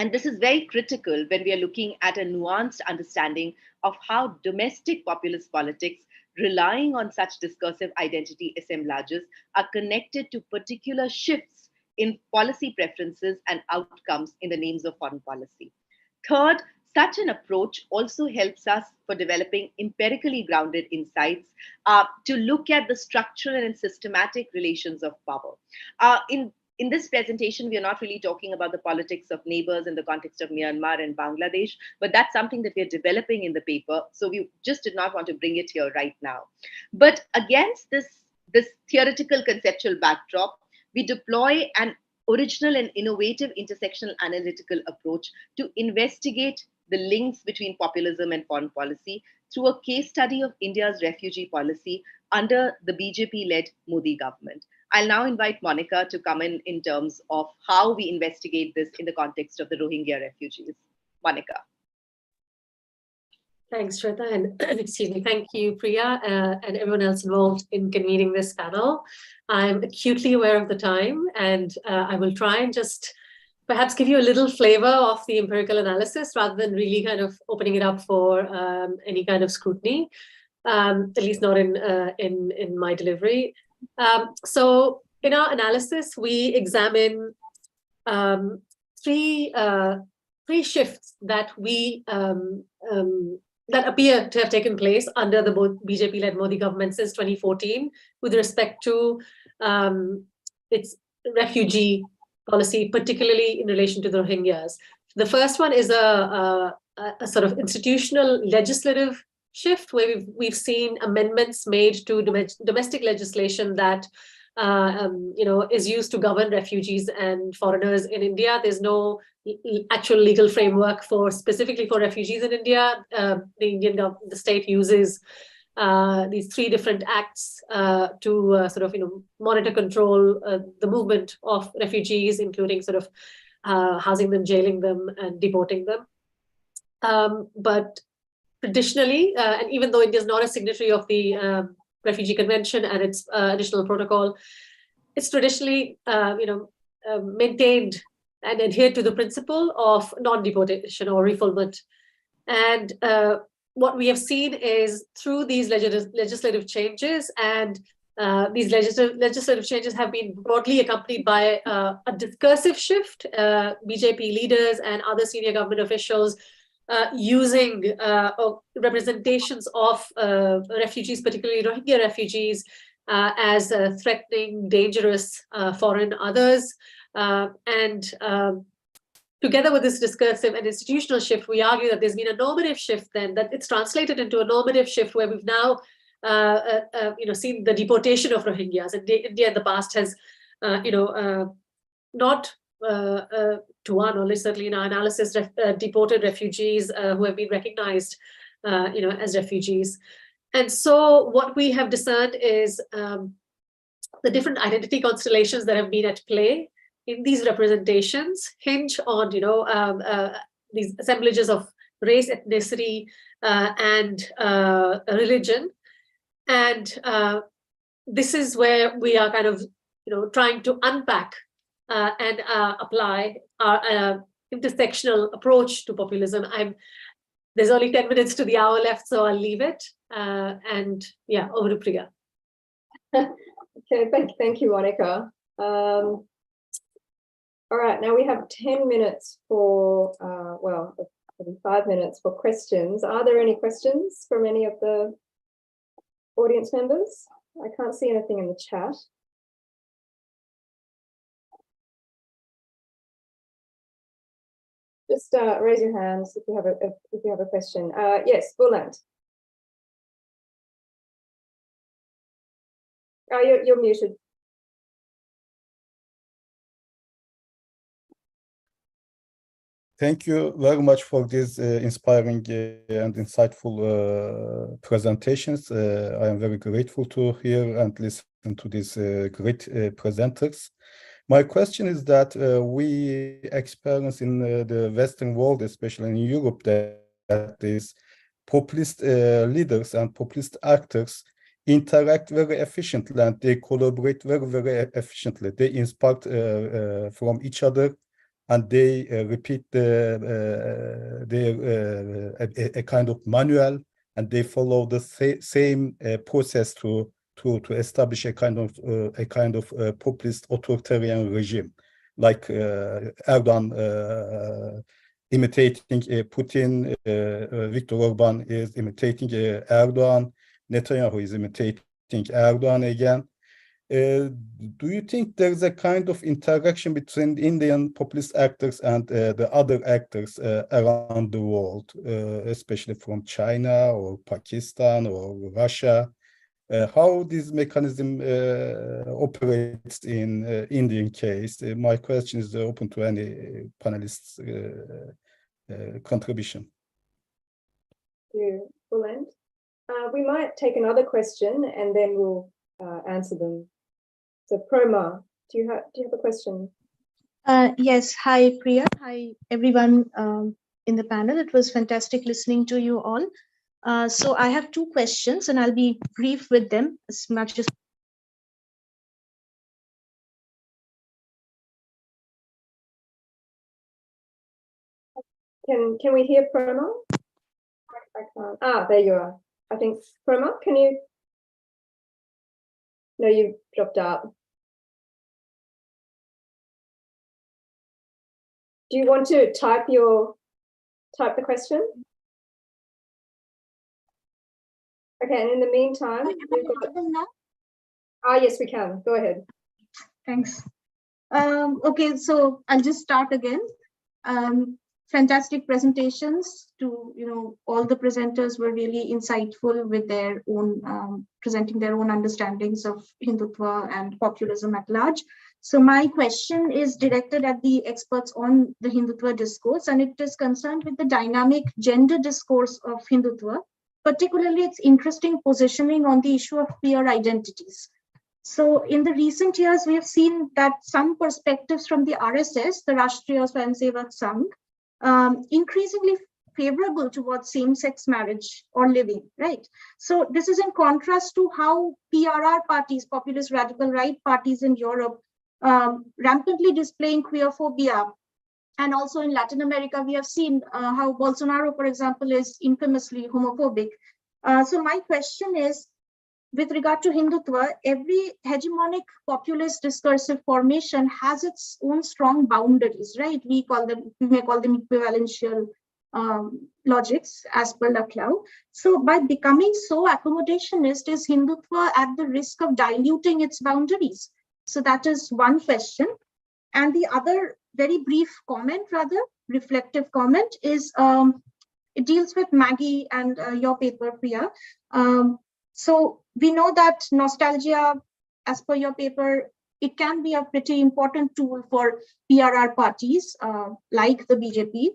And this is very critical when we are looking at a nuanced understanding of how domestic populist politics, relying on such discursive identity assemblages, are connected to particular shifts in policy preferences and outcomes in the names of foreign policy. Third, such an approach also helps us for developing empirically grounded insights to look at the structural and systematic relations of power. In this presentation, we are not really talking about the politics of neighbors in the context of Myanmar and Bangladesh, but that's something that we are developing in the paper. So we just did not want to bring it here right now. But against this theoretical conceptual backdrop, we deploy an original and innovative intersectional analytical approach to investigate the links between populism and foreign policy through a case study of India's refugee policy under the BJP-led Modi government. I'll now invite Monica to come in terms of how we investigate this in the context of the Rohingya refugees. Monica. Thanks, Shweta, and excuse me, thank you, Priya, and everyone else involved in convening this panel. I'm acutely aware of the time, and I will try and just perhaps give you a little flavor of the empirical analysis rather than really kind of opening it up for any kind of scrutiny, at least not in my delivery. So in our analysis, we examine three shifts that we that appear to have taken place under the BJP-led Modi government since 2014 with respect to its refugee policy, particularly in relation to the Rohingyas. The first one is a sort of institutional legislative shift where we've seen amendments made to domestic legislation that is used to govern refugees and foreigners in India. There's no actual legal framework specifically for refugees in India. The state uses these three different acts to sort of monitor, control the movement of refugees, including sort of housing them, jailing them, and deporting them. But traditionally, and even though India is not a signatory of the Refugee Convention and its additional protocol, it's traditionally maintained and adhered to the principle of non-deportation or refoulement. And what we have seen is through these legislative changes, and these legislative changes have been broadly accompanied by a discursive shift, BJP leaders and other senior government officials using representations of refugees, particularly Rohingya refugees, as threatening, dangerous foreign others. Together with this discursive and institutional shift, we argue that there's been a normative shift then, that it's translated into a normative shift where we've now seen the deportation of Rohingyas. And India in the past has, not to our knowledge, certainly in our analysis, deported refugees who have been recognized, as refugees. And so what we have discerned is the different identity constellations that have been at play in these representations hinge on, these assemblages of race, ethnicity, and religion. And this is where we are kind of, trying to unpack and apply our intersectional approach to populism. There's only 10 minutes to the hour left, so I'll leave it. And yeah, over to Priya. Okay, thank you, Monica. All right, now we have 10 minutes for, well, maybe 5 minutes for questions. Are there any questions from any of the audience members? I can't see anything in the chat. Just raise your hands if you have a question. Yes, Buland. Oh, you're muted. Thank you very much for these inspiring and insightful presentations. I am very grateful to hear and listen to these great presenters. My question is that we experience in the Western world, especially in Europe, that these populist leaders and populist actors interact very efficiently and they collaborate very, very efficiently. They inspire from each other, and they repeat a kind of manual, and they follow the same process to establish a kind of populist authoritarian regime, like Erdogan imitating Putin, Viktor Orban is imitating Erdogan, Netanyahu is imitating Erdogan again. Do you think there's a kind of interaction between Indian populist actors and the other actors around the world, especially from China or Pakistan or Russia? How this mechanism operates in Indian case? My question is open to any panelists' contribution. Thank you, Buland. We might take another question and then we'll answer them. So Proma, do you have a question? Yes. Hi, Priya. Hi, everyone in the panel. It was fantastic listening to you all. So I have two questions and I'll be brief with them as much as. Can we hear Proma? I can't. Ah, there you are. I think, Proma, can you? No, you dropped out. Do you want to type the question? Okay, and in the meantime, we've got... yes, we can. Go ahead. Thanks. Okay, so I'll just start again. Fantastic presentations to, all the presenters were really insightful with their own, presenting their own understandings of Hindutva and populism at large. So my question is directed at the experts on the Hindutva discourse, and it is concerned with the dynamic gender discourse of Hindutva, particularly its interesting positioning on the issue of queer identities. So in the recent years, we have seen that some perspectives from the RSS, the Rashtriya Swayamsevak Sangh, increasingly favorable towards same-sex marriage or living, right? So this is in contrast to how PRR parties, populist radical right parties in Europe, rampantly displaying queerphobia. And also in Latin America, we have seen how Bolsonaro, for example, is infamously homophobic. So my question is, with regard to Hindutva, every hegemonic populist discursive formation has its own strong boundaries, right? We may call them equivalential logics as per Laclau. So by becoming so accommodationist, is Hindutva at the risk of diluting its boundaries? So that is one question. And the other very brief comment, rather reflective comment, is it deals with Maggie and your paper, Priya. So we know that nostalgia, as per your paper, it can be a pretty important tool for PRR parties like the BJP.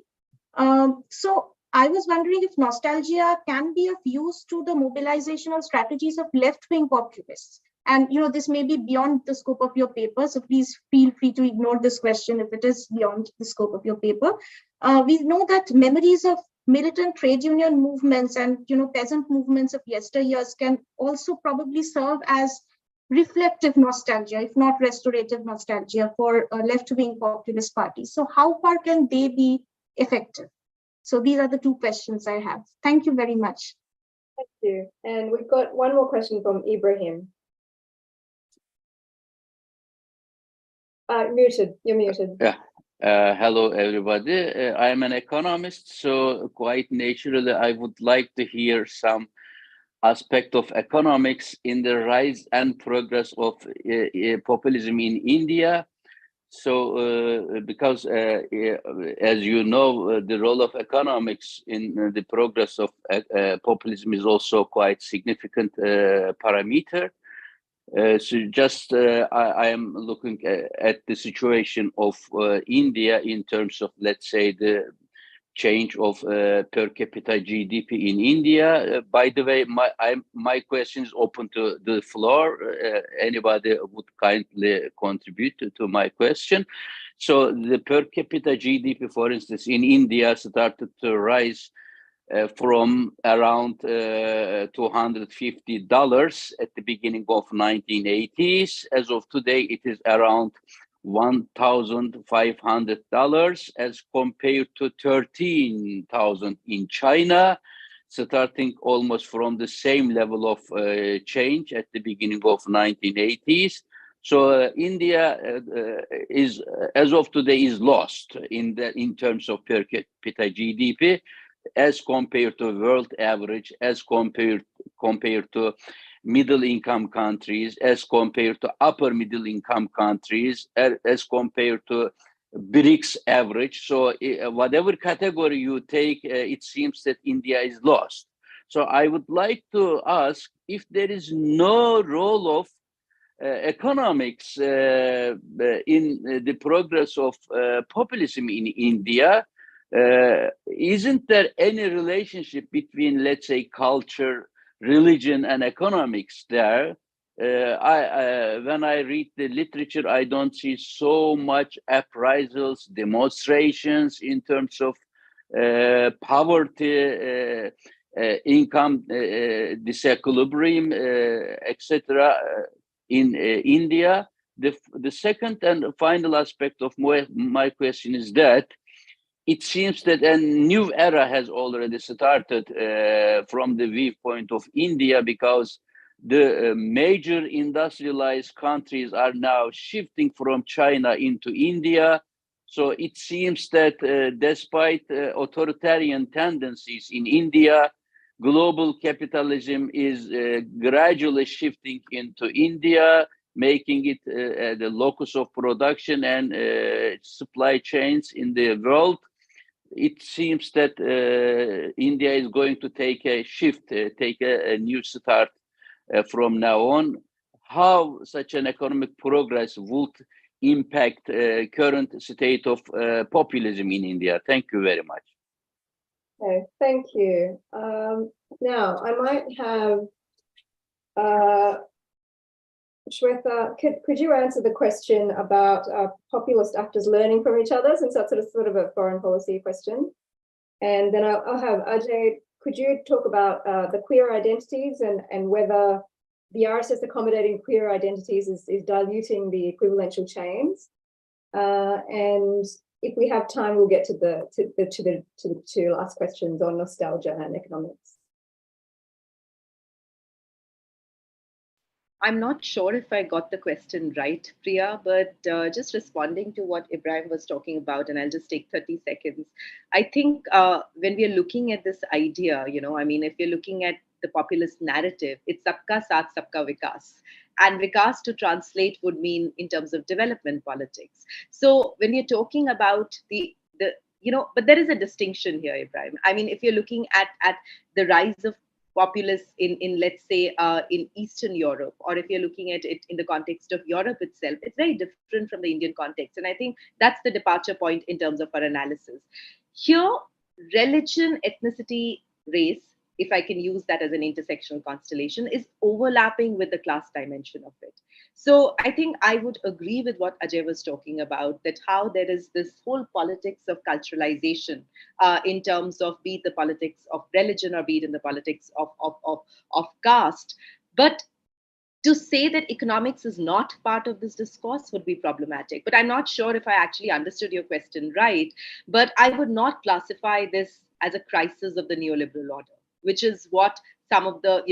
So I was wondering if nostalgia can be of use to the mobilizational strategies of left-wing populists. And this may be beyond the scope of your paper, so please feel free to ignore this question if it is beyond the scope of your paper. We know that memories of militant trade union movements and peasant movements of yesteryears can also probably serve as reflective nostalgia, if not restorative nostalgia, for left-wing populist parties. So how far can they be effective? So these are the two questions I have. Thank you very much. Thank you. And we've got one more question from Ibrahim. Muted. You're muted. Yeah. Hello, everybody. I'm an economist, so quite naturally, I would like to hear some aspect of economics in the rise and progress of populism in India. So, because as you know, the role of economics in the progress of populism is also quite significant parameter. So just I am looking at the situation of India in terms of, let's say, the change of per capita GDP in India. By the way, my question is open to the floor. Anybody would kindly contribute to my question. So the per capita GDP, for instance, in India started to rise from around $250 at the beginning of 1980s. As of today, it is around $1,500 as compared to 13,000 in China, starting almost from the same level of change at the beginning of 1980s. So India is, as of today, is lost in terms of per capita GDP as compared to world average, as compared to middle income countries, as compared to upper middle income countries, as compared to BRICS average. So whatever category you take, it seems that India is lost. So I would like to ask if there is no role of economics in the progress of populism in India. Isn't there any relationship between, let's say, culture, religion, and economics there? When I read the literature, I don't see so much uprisals, demonstrations in terms of poverty, income disequilibrium, etc. in India. The second and final aspect of my question is that it seems that a new era has already started from the viewpoint of India, because the major industrialized countries are now shifting from China into India. So it seems that despite authoritarian tendencies in India, global capitalism is gradually shifting into India, making it the locus of production and supply chains in the world. It seems that India is going to take a shift, take a new start from now on. How such an economic progress would impact current state of populism in India? Thank you very much. Okay, thank you. Now, I might have Shweta, could you answer the question about populist actors learning from each other, since that's sort of a foreign policy question? And then I'll have Ajay, could you talk about the queer identities and whether the RSS accommodating queer identities is diluting the equivalential chains? And if we have time, we'll get to the two last questions on nostalgia and economics. I'm not sure if I got the question right, Priya, but just responding to what Ibrahim was talking about, and I'll just take 30 seconds. I think when we are looking at this idea, I mean, if you're looking at the populist narrative, it's sabka saath, sabka vikas. And vikas to translate would mean in terms of development politics. So when you're talking about but there is a distinction here, Ibrahim. I mean, if you're looking at the rise of populists in let's say in Eastern Europe, or if you're looking at it in the context of Europe itself, it's very different from the Indian context. And I think that's the departure point in terms of our analysis. Here, religion, ethnicity, race, if I can use that as an intersectional constellation, is overlapping with the class dimension of it. So I think I would agree with what Ajay was talking about, that how there is this whole politics of culturalization in terms of be it the politics of religion or be it in the politics of caste. But to say that economics is not part of this discourse would be problematic. But I'm not sure if I actually understood your question right. But I would not classify this as a crisis of the neoliberal order, which is what some of the,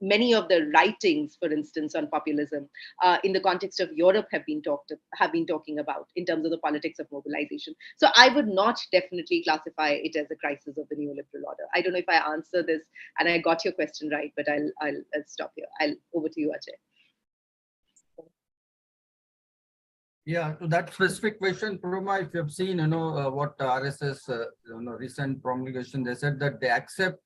many of the writings, for instance, on populism in the context of Europe have been talking about in terms of the politics of mobilization. So I would not definitely classify it as a crisis of the neoliberal order. I don't know if I answer this and I got your question right, but I'll stop here. Over to you, Ajay. Yeah, to that specific question, Puruma, if you have seen, what RSS, recent promulgation, they said that they accept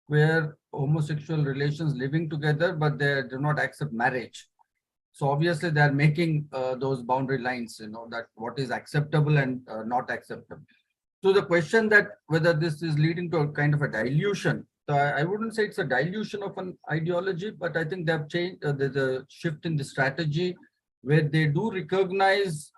where homosexual relations living together, but they do not accept marriage. So obviously they are making those boundary lines, that what is acceptable and not acceptable. So the question that whether this is leading to a kind of a dilution, so I wouldn't say it's a dilution of an ideology, but I think they have changed, there's a shift in the strategy where they do recognize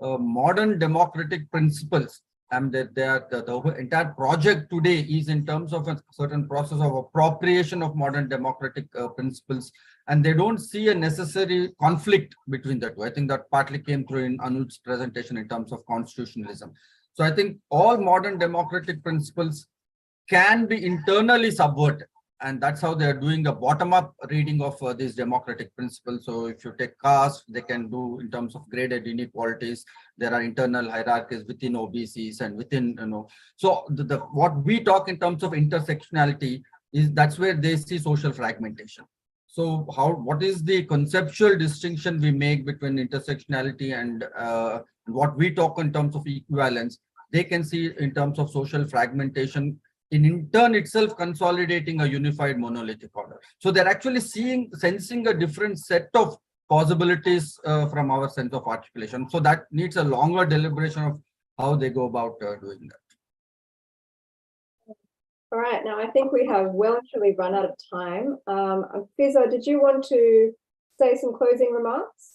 modern democratic principles. And that the entire project today is in terms of a certain process of appropriation of modern democratic principles, and they don't see a necessary conflict between the two. I think that partly came through in Anuj's presentation in terms of constitutionalism. So I think all modern democratic principles can be internally subverted, and that's how they're doing a bottom-up reading of these democratic principles. So if you take caste, they can do in terms of graded inequalities. There are internal hierarchies within OBCs and within, So what we talk in terms of intersectionality is that's where they see social fragmentation. So what is the conceptual distinction we make between intersectionality and what we talk in terms of equivalence? They can see in terms of social fragmentation, in turn itself consolidating a unified monolithic order. So they're actually sensing a different set of possibilities from our sense of articulation. So that needs a longer deliberation of how they go about doing that. All right, now I think we have well and truly run out of time. Fiza, did you want to say some closing remarks?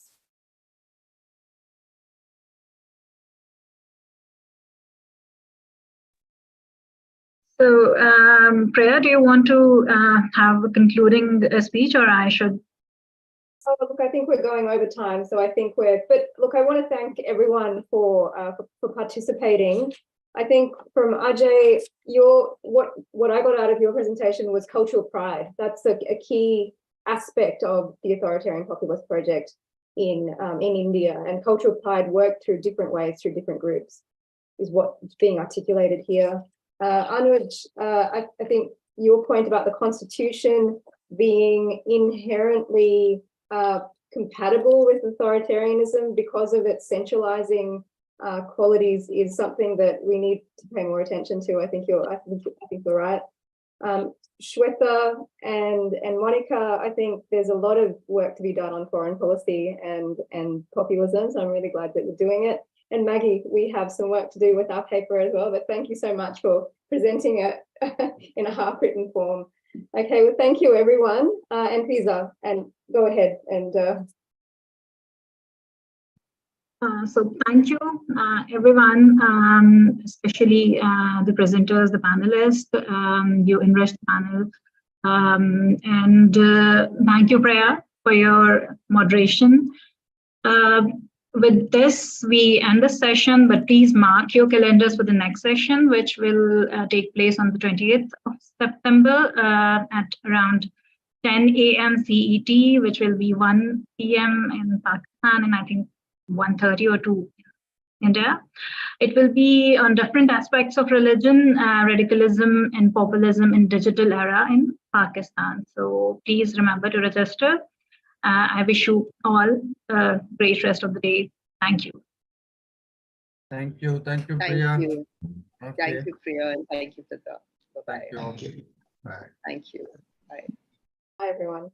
So, Priya, do you want to have a concluding speech, or I should? Oh, look, I think we're going over time, so I think but look, I want to thank everyone for participating. I think from Ajay, what I got out of your presentation was cultural pride. That's a key aspect of the authoritarian populist project in India, and cultural pride worked through different ways, through different groups, is what's being articulated here. Anuj, I think your point about the constitution being inherently compatible with authoritarianism because of its centralizing qualities is something that we need to pay more attention to. I think you're right. Shweta and Monica, I think there's a lot of work to be done on foreign policy and populism. So I'm really glad that you're doing it. And Maggie, we have some work to do with our paper as well, but thank you so much for presenting it in a half-written form. Okay, well, thank you, everyone. And Fiza, and go ahead and... So thank you, everyone, especially the presenters, the panelists. You enriched the panel. And thank you, Priya, for your moderation. With this, we end the session, but please mark your calendars for the next session, which will take place on the 20th of September at around 10 a.m. CET, which will be 1 p.m. in Pakistan, and I think 1:30 or 2 in India. It will be on different aspects of religion, radicalism, and populism in digital era in Pakistan. So please remember to register. I wish you all a great rest of the day. Thank you. Thank you, Priya. Thank you. Okay. Thank you, Priya, and thank you, Fiza. Bye-bye. Thank you. Okay. Bye. Thank you. Bye. Hi, everyone.